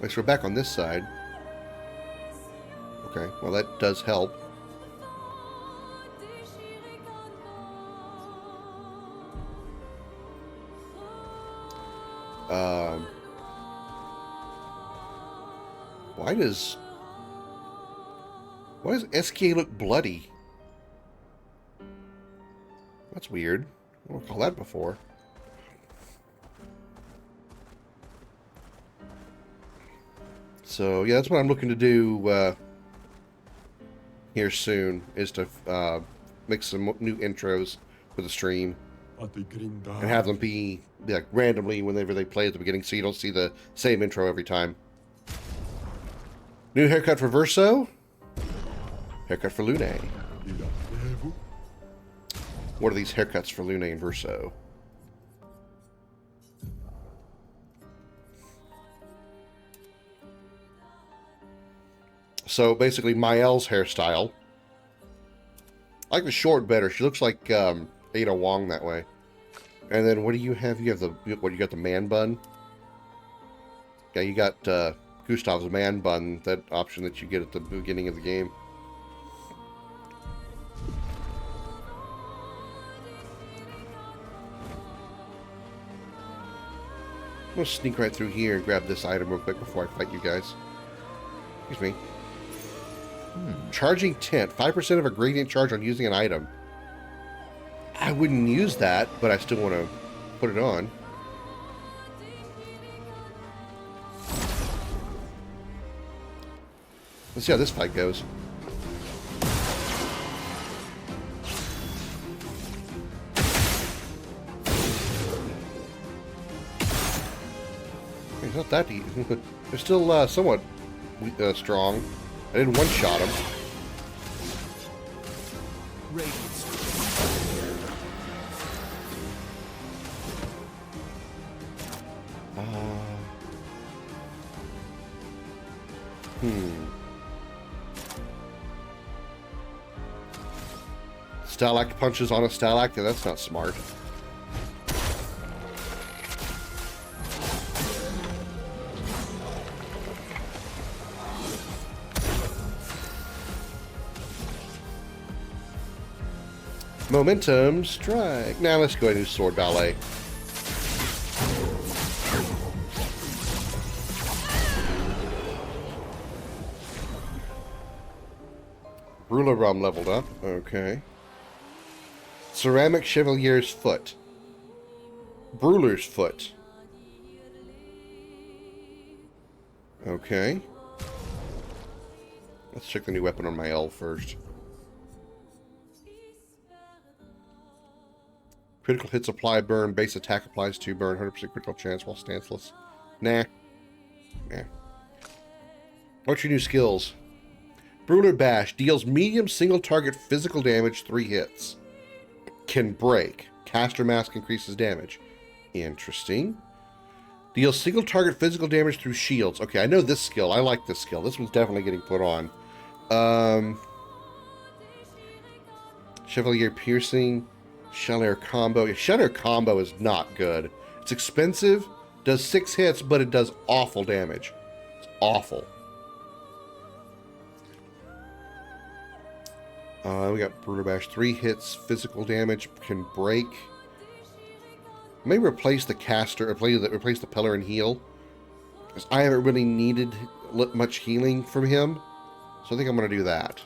Speaker 2: Wait, so we're back on this side. Okay, well that does help. Why does SK look bloody? That's weird. I don't recall that before. So, yeah, that's what I'm looking to do here soon, is to make some new intros for the stream. And have them be like randomly whenever they play at the beginning, so you don't see the same intro every time. New haircut for Verso. Haircut for Lune. What are these haircuts for Lune and Verso? So basically, Mael's hairstyle. I like the short better. She looks like Ada Wong that way. And then what do you have? You have the what? You got the man bun. Yeah, you got Gustav's man bun. That option that you get at the beginning of the game. I'm gonna sneak right through here and grab this item real quick before I fight you guys. Excuse me. Charging tint. 5% of a gradient charge on using an item. I wouldn't use that, but I still want to put it on. Let's see how this fight goes. It's not that easy. They're still somewhat strong. I didn't one-shot him. Stalact punches on a Stalact? Yeah, that's not smart. Momentum strike. Now let's go ahead and do sword ballet. Ruler Rum leveled up. Okay. Ceramic Chevalier's Foot. Bruler's Foot. Okay. Let's check the new weapon on my L first. Critical hits apply burn. Base attack applies to burn. 100% critical chance while stanceless. Nah. Nah. What's your new skills? Bruler Bash. Deals medium single target physical damage 3 hits. Can break. Caster Mask increases damage. Interesting. Deals single target physical damage through shields. Okay, I know this skill. I like this skill. This one's definitely getting put on. Chevalier Piercing. Chevalier Combo. Chevalier Combo is not good. It's expensive. Does 6 hits, but it does awful damage. It's awful. We got Brutal Bash. 3 hits. Physical damage. Can break. Maybe replace the caster. Replace the Pillar and heal. Because I haven't really needed much healing from him. So I think I'm going to do that.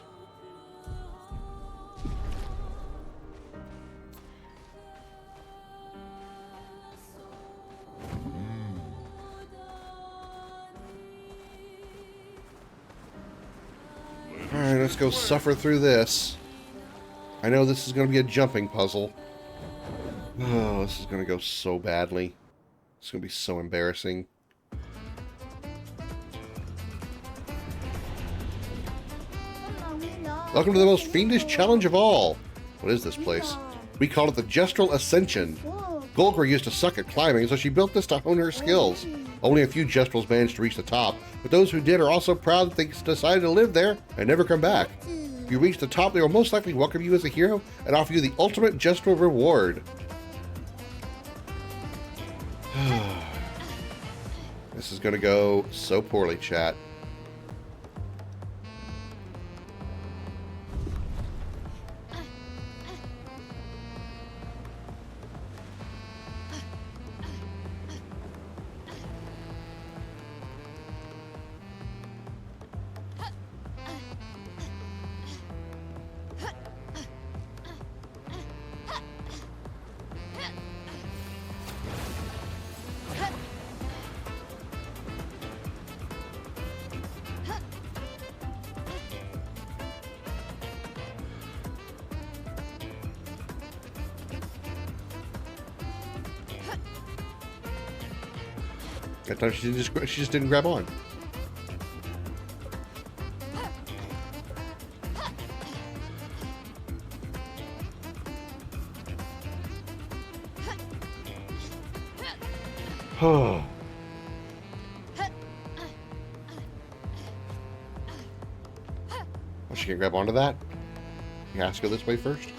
Speaker 2: Alright, let's go suffer through this. I know this is going to be a jumping puzzle. Oh, this is going to go so badly. It's going to be so embarrassing. Welcome to the most fiendish challenge of all. What is this place? We call it the Gestural Ascension. Golgra used to suck at climbing, so she built this to hone her skills. Only a few Gestrals managed to reach the top, but those who did are also proud that they decided to live there and never come back. If you reach the top, they will most likely welcome you as a hero and offer you the ultimate Gestral reward. This is going to go so poorly, chat. That time she just didn't grab on. Oh. Well, she can't grab onto that. You have to go this way first.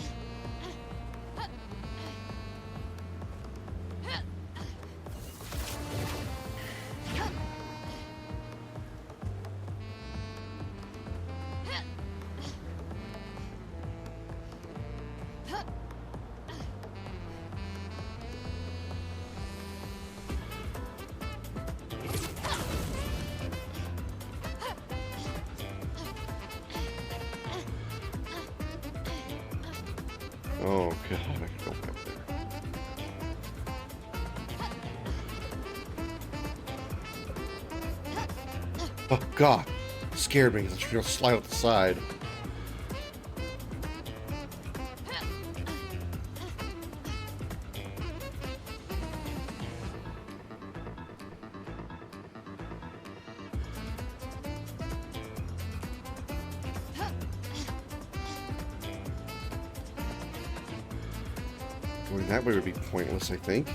Speaker 2: Oh god, I can go up there. Oh god, it scared me. She's gonna slide off the side. Going that way would be pointless, I think.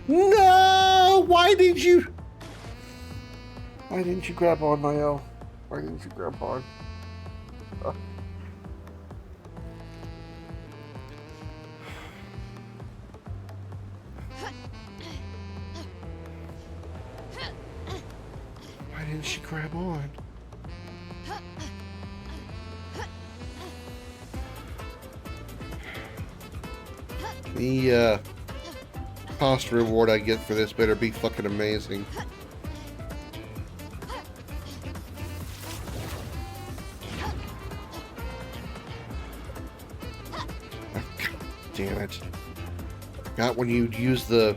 Speaker 2: No! Why did you? Why didn't you grab on, Mael? Why didn't you grab on? Why didn't she grab on? The cost reward I get for this better be fucking amazing. Damn it. Not when you use the...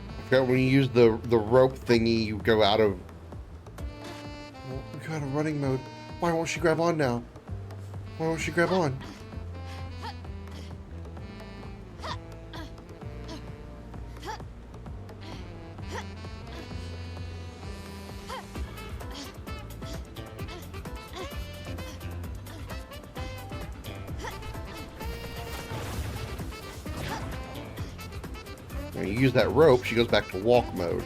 Speaker 2: I forgot when you use the rope thingy, you go out of... Well, we got a running mode. Why won't she grab on now? Why won't she grab on? When you use that rope, she goes back to walk mode.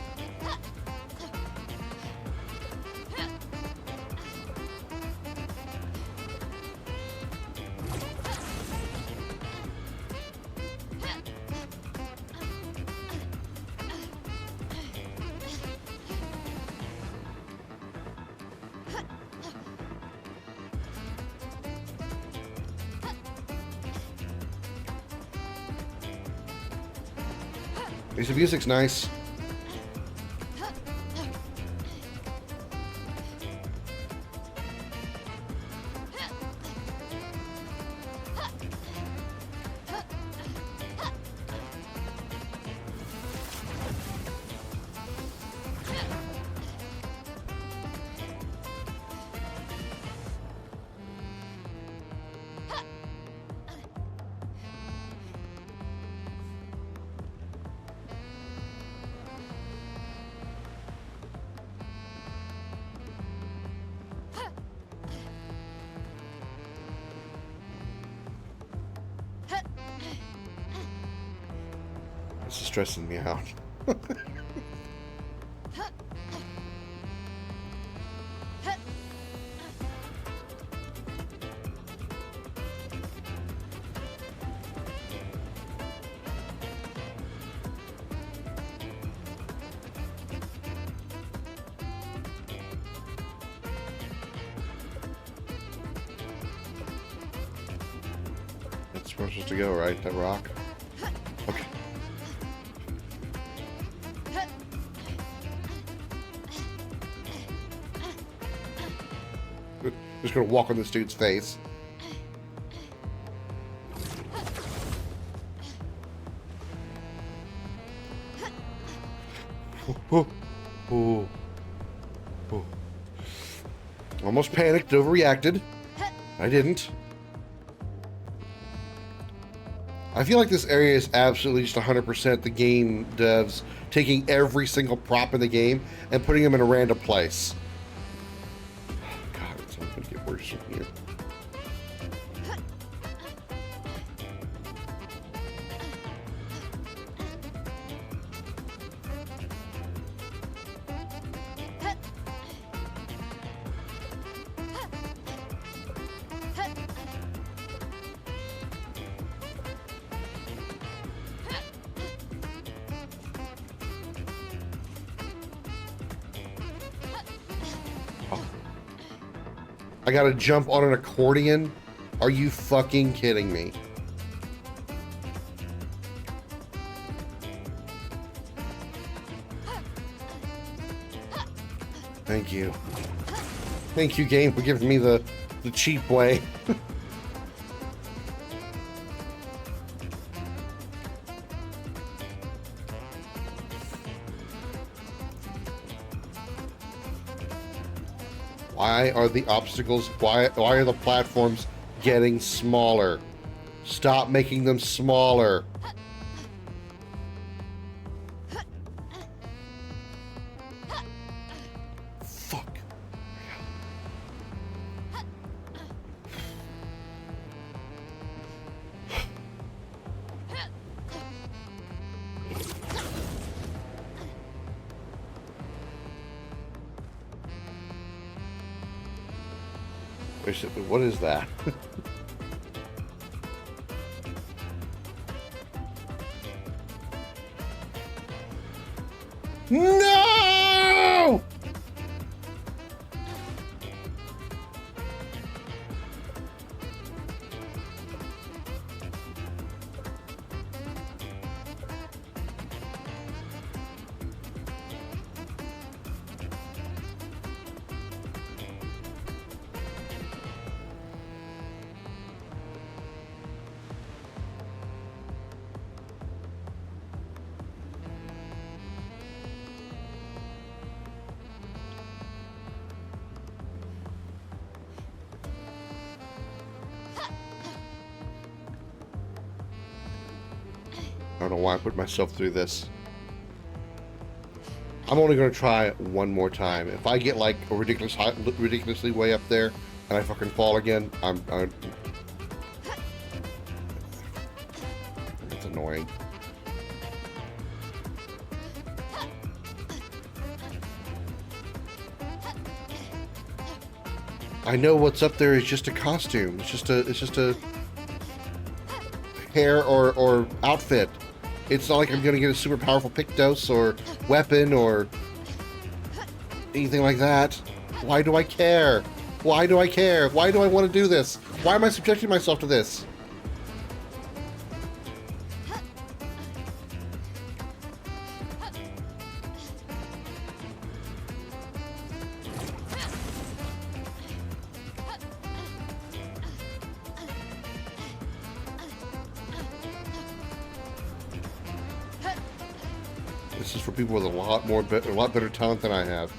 Speaker 2: The music's nice. This is stressing me out. That's where I'm supposed to go, right? That rock? Okay. Just gonna walk on this dude's face. Oh, oh, oh. Almost panicked, overreacted. I didn't. I feel like this area is absolutely just 100% the game devs taking every single prop in the game and putting them in a random place. God, it's only going to get worse from here. I gotta jump on an accordion? Are you fucking kidding me? Thank you. Thank you, game, for giving me the cheap way. Why are the obstacles, why are the platforms getting smaller? Stop making them smaller. Fuck. What is that? No! I don't know why I put myself through this. I'm only going to try it one more time. If I get like a ridiculously way up there and I fucking fall again, I'm it's annoying. I know what's up there is just a costume. It's just a hair or outfit. It's not like I'm gonna get a super powerful Pictos or weapon or anything like that. Why do I care? Why do I care? Why do I want to do this? Why am I subjecting myself to this? This is for people with a lot better talent than I have.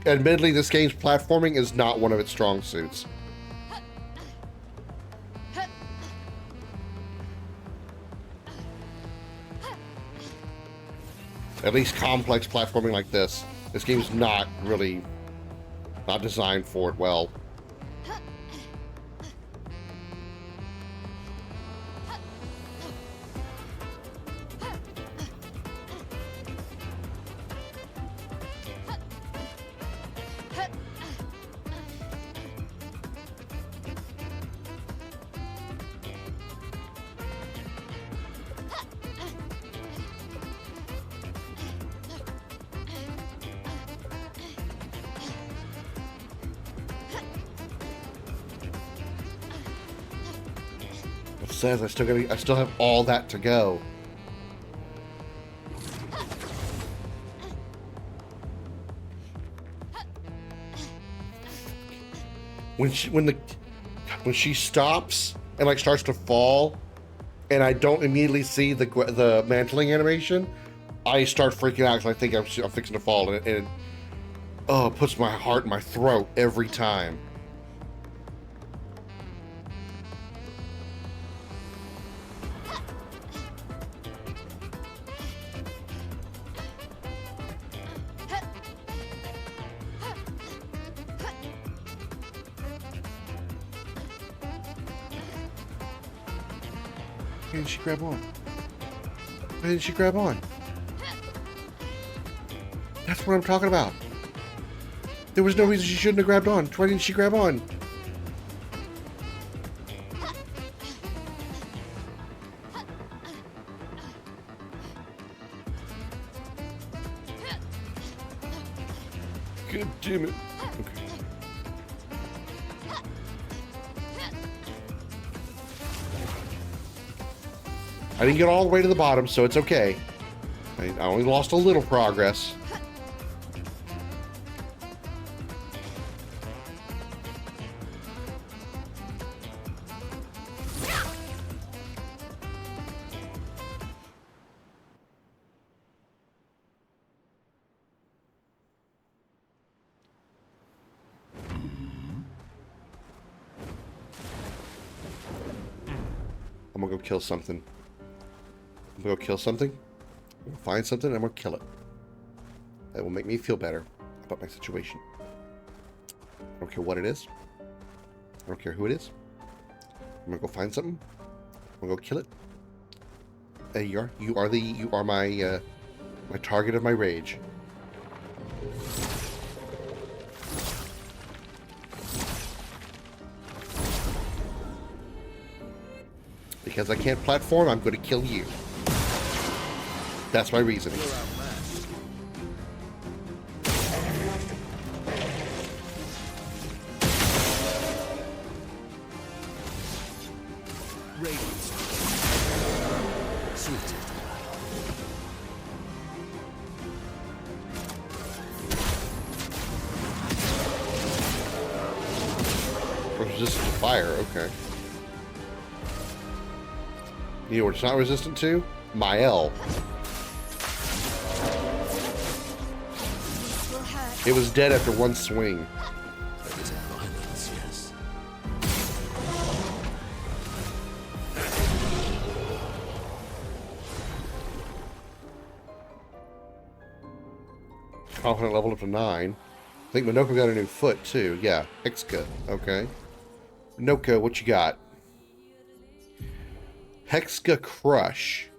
Speaker 2: Admittedly, this game's platforming is not one of its strong suits. At least complex platforming like this. This game's not designed for it well. says I still have all that to go. When she stops and like starts to fall, and I don't immediately see the mantling animation, I start freaking out because I think I'm fixing to fall, and it puts my heart in my throat every time. Why didn't she grab on? Why didn't she grab on? That's what I'm talking about. There was no reason she shouldn't have grabbed on. Why didn't she grab on? God damn it. Okay. I didn't get all the way to the bottom, so it's okay. I only lost a little progress. I'm gonna go kill something. I'm gonna go kill something. I'm gonna find something and I'm gonna kill it. That will make me feel better about my situation. I don't care what it is. I don't care who it is. I'm gonna go find something. I'm gonna go kill it. Hey, you are my my target of my rage. Because I can't platform, I'm going to kill you. That's my reasoning. Resistant to fire, okay. You know what it's not resistant to? My L. It was dead after one swing. Confident level up to 9. I think Minoko got a new foot too. Yeah, Hexka. Okay. Minoko, what you got? Hexka Crush.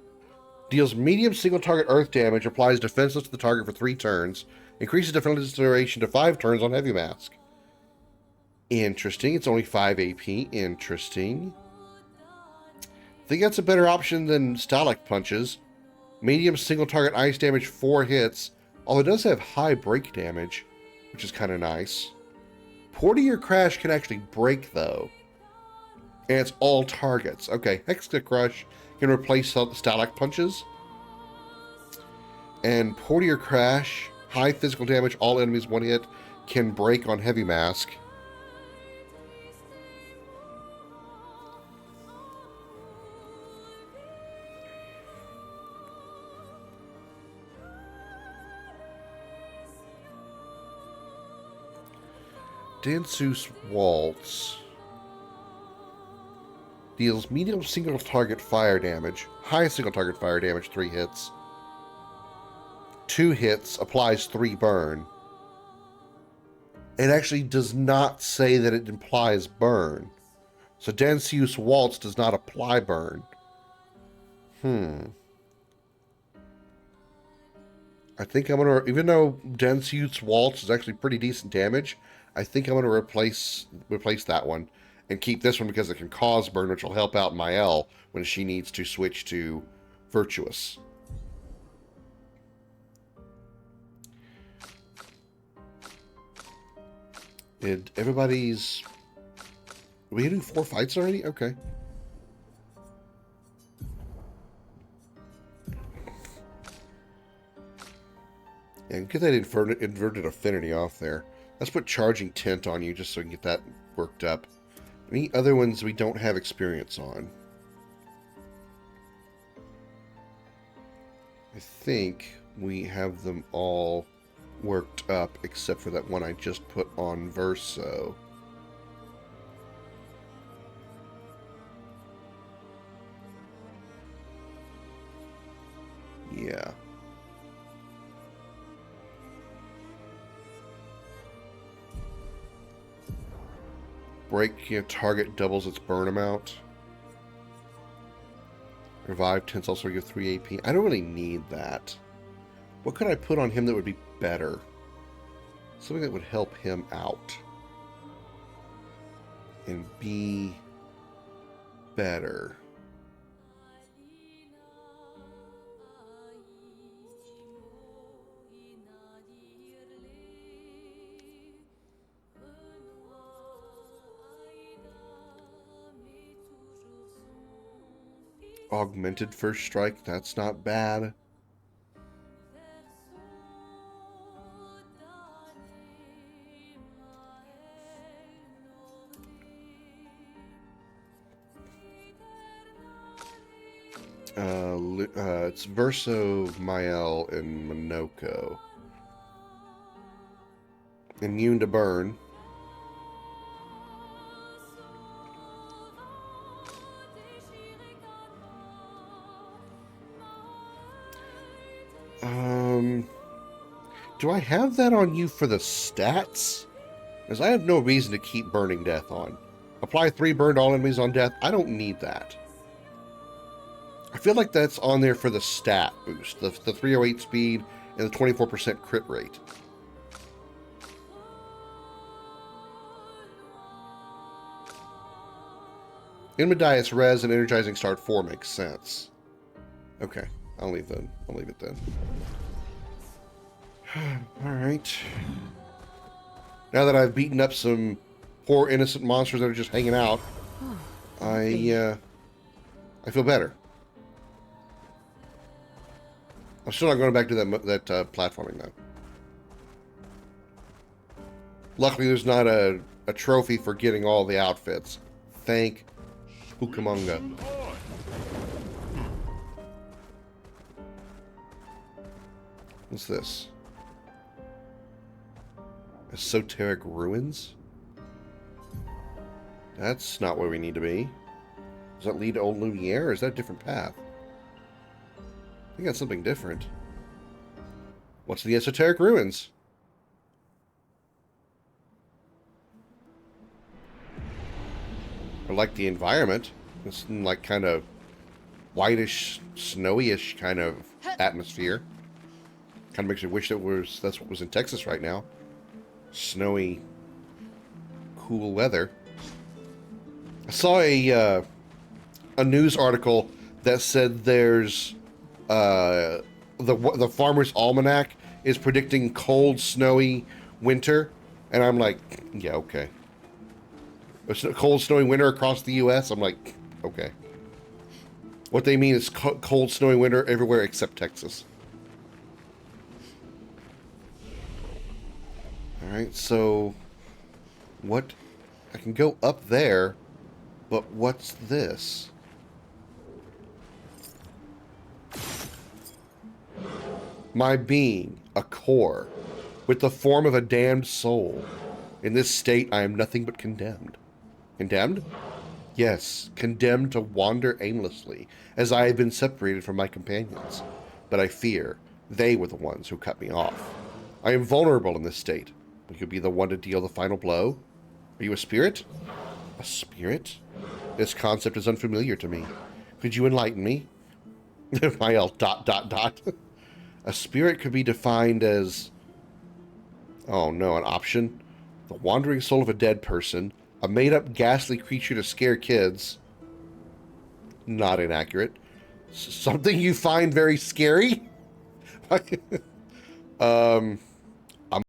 Speaker 2: Deals medium single target earth damage, applies defenseless to the target for 3 turns, increases defenseless duration to 5 turns on Heavy Mask. Interesting. It's only 5 AP. Interesting. I think that's a better option than Stalag Punches. Medium single target ice damage, 4 hits, although it does have high break damage, which is kind of nice. Portier Crash can actually break, though. And it's all targets. Okay, Hexka Crush can replace Stalag Punches. And Portier Crash, high physical damage, all enemies 1 hit, can break on Heavy Mask. Danseuse Waltz. Deals medium single target fire damage, high single target fire damage, 3 hits. 2 hits, applies 3 burn. It actually does not say that it implies burn. So Danseuse Waltz does not apply burn. I think I'm going to, even though Danseuse Waltz is actually pretty decent damage, I think I'm going to replace that one. And keep this one because it can cause burn, which will help out Mael when she needs to switch to Virtuous. Did everybody's... Are we hitting 4 fights already? Okay. get that inverted affinity off there. Let's put charging tint on you just so we can get that worked up. Any other ones we don't have experience on? I think we have them all worked up except for that one I just put on Verso. Yeah. Break, target doubles its burn amount. Revive tents also give 3 AP. I don't really need that. What could I put on him that would be better? Something that would help him out. And be better. Augmented first strike, that's not bad. It's Verso, Mael, and Minoko. Immune to burn. Do I have that on you for the stats? Because I have no reason to keep burning death on. Apply 3 burned all enemies on death. I don't need that. I feel like that's on there for the stat boost. The 308 speed and the 24% crit rate. Inmedius Res and Energizing Start 4 makes sense. Okay, I'll leave it then. Alright. Now that I've beaten up some poor innocent monsters that are just hanging out, I feel better. I'm still not going back to that platforming though. Luckily there's not a trophy for getting all the outfits. Thank Hucamonga. What's this? Esoteric Ruins? That's not where we need to be. Does that lead to Old Lumiere, or is that a different path? I think that's something different. What's the Esoteric Ruins? I like the environment. It's like kind of whitish, snowy-ish kind of atmosphere. Kind of makes you wish that's what was in Texas right now. Snowy, cool weather. I saw a news article that said there's the Farmer's Almanac is predicting cold, snowy winter, and I'm like, yeah, okay. It's a cold, snowy winter across the U.S. I'm like, okay. What they mean is cold, snowy winter everywhere except Texas. Alright, so what? I can go up there, but what's this? My being, a core, with the form of a damned soul. In this state, I am nothing but condemned. Condemned? Yes, condemned to wander aimlessly, as I have been separated from my companions. But I fear they were the ones who cut me off. I am vulnerable in this state. Will you be the one to deal the final blow? Are you a spirit? A spirit? This concept is unfamiliar to me. Could you enlighten me? Mael ... A spirit could be defined as... Oh no, an option? The wandering soul of a dead person. A made-up ghastly creature to scare kids. Not inaccurate. Something you find very scary?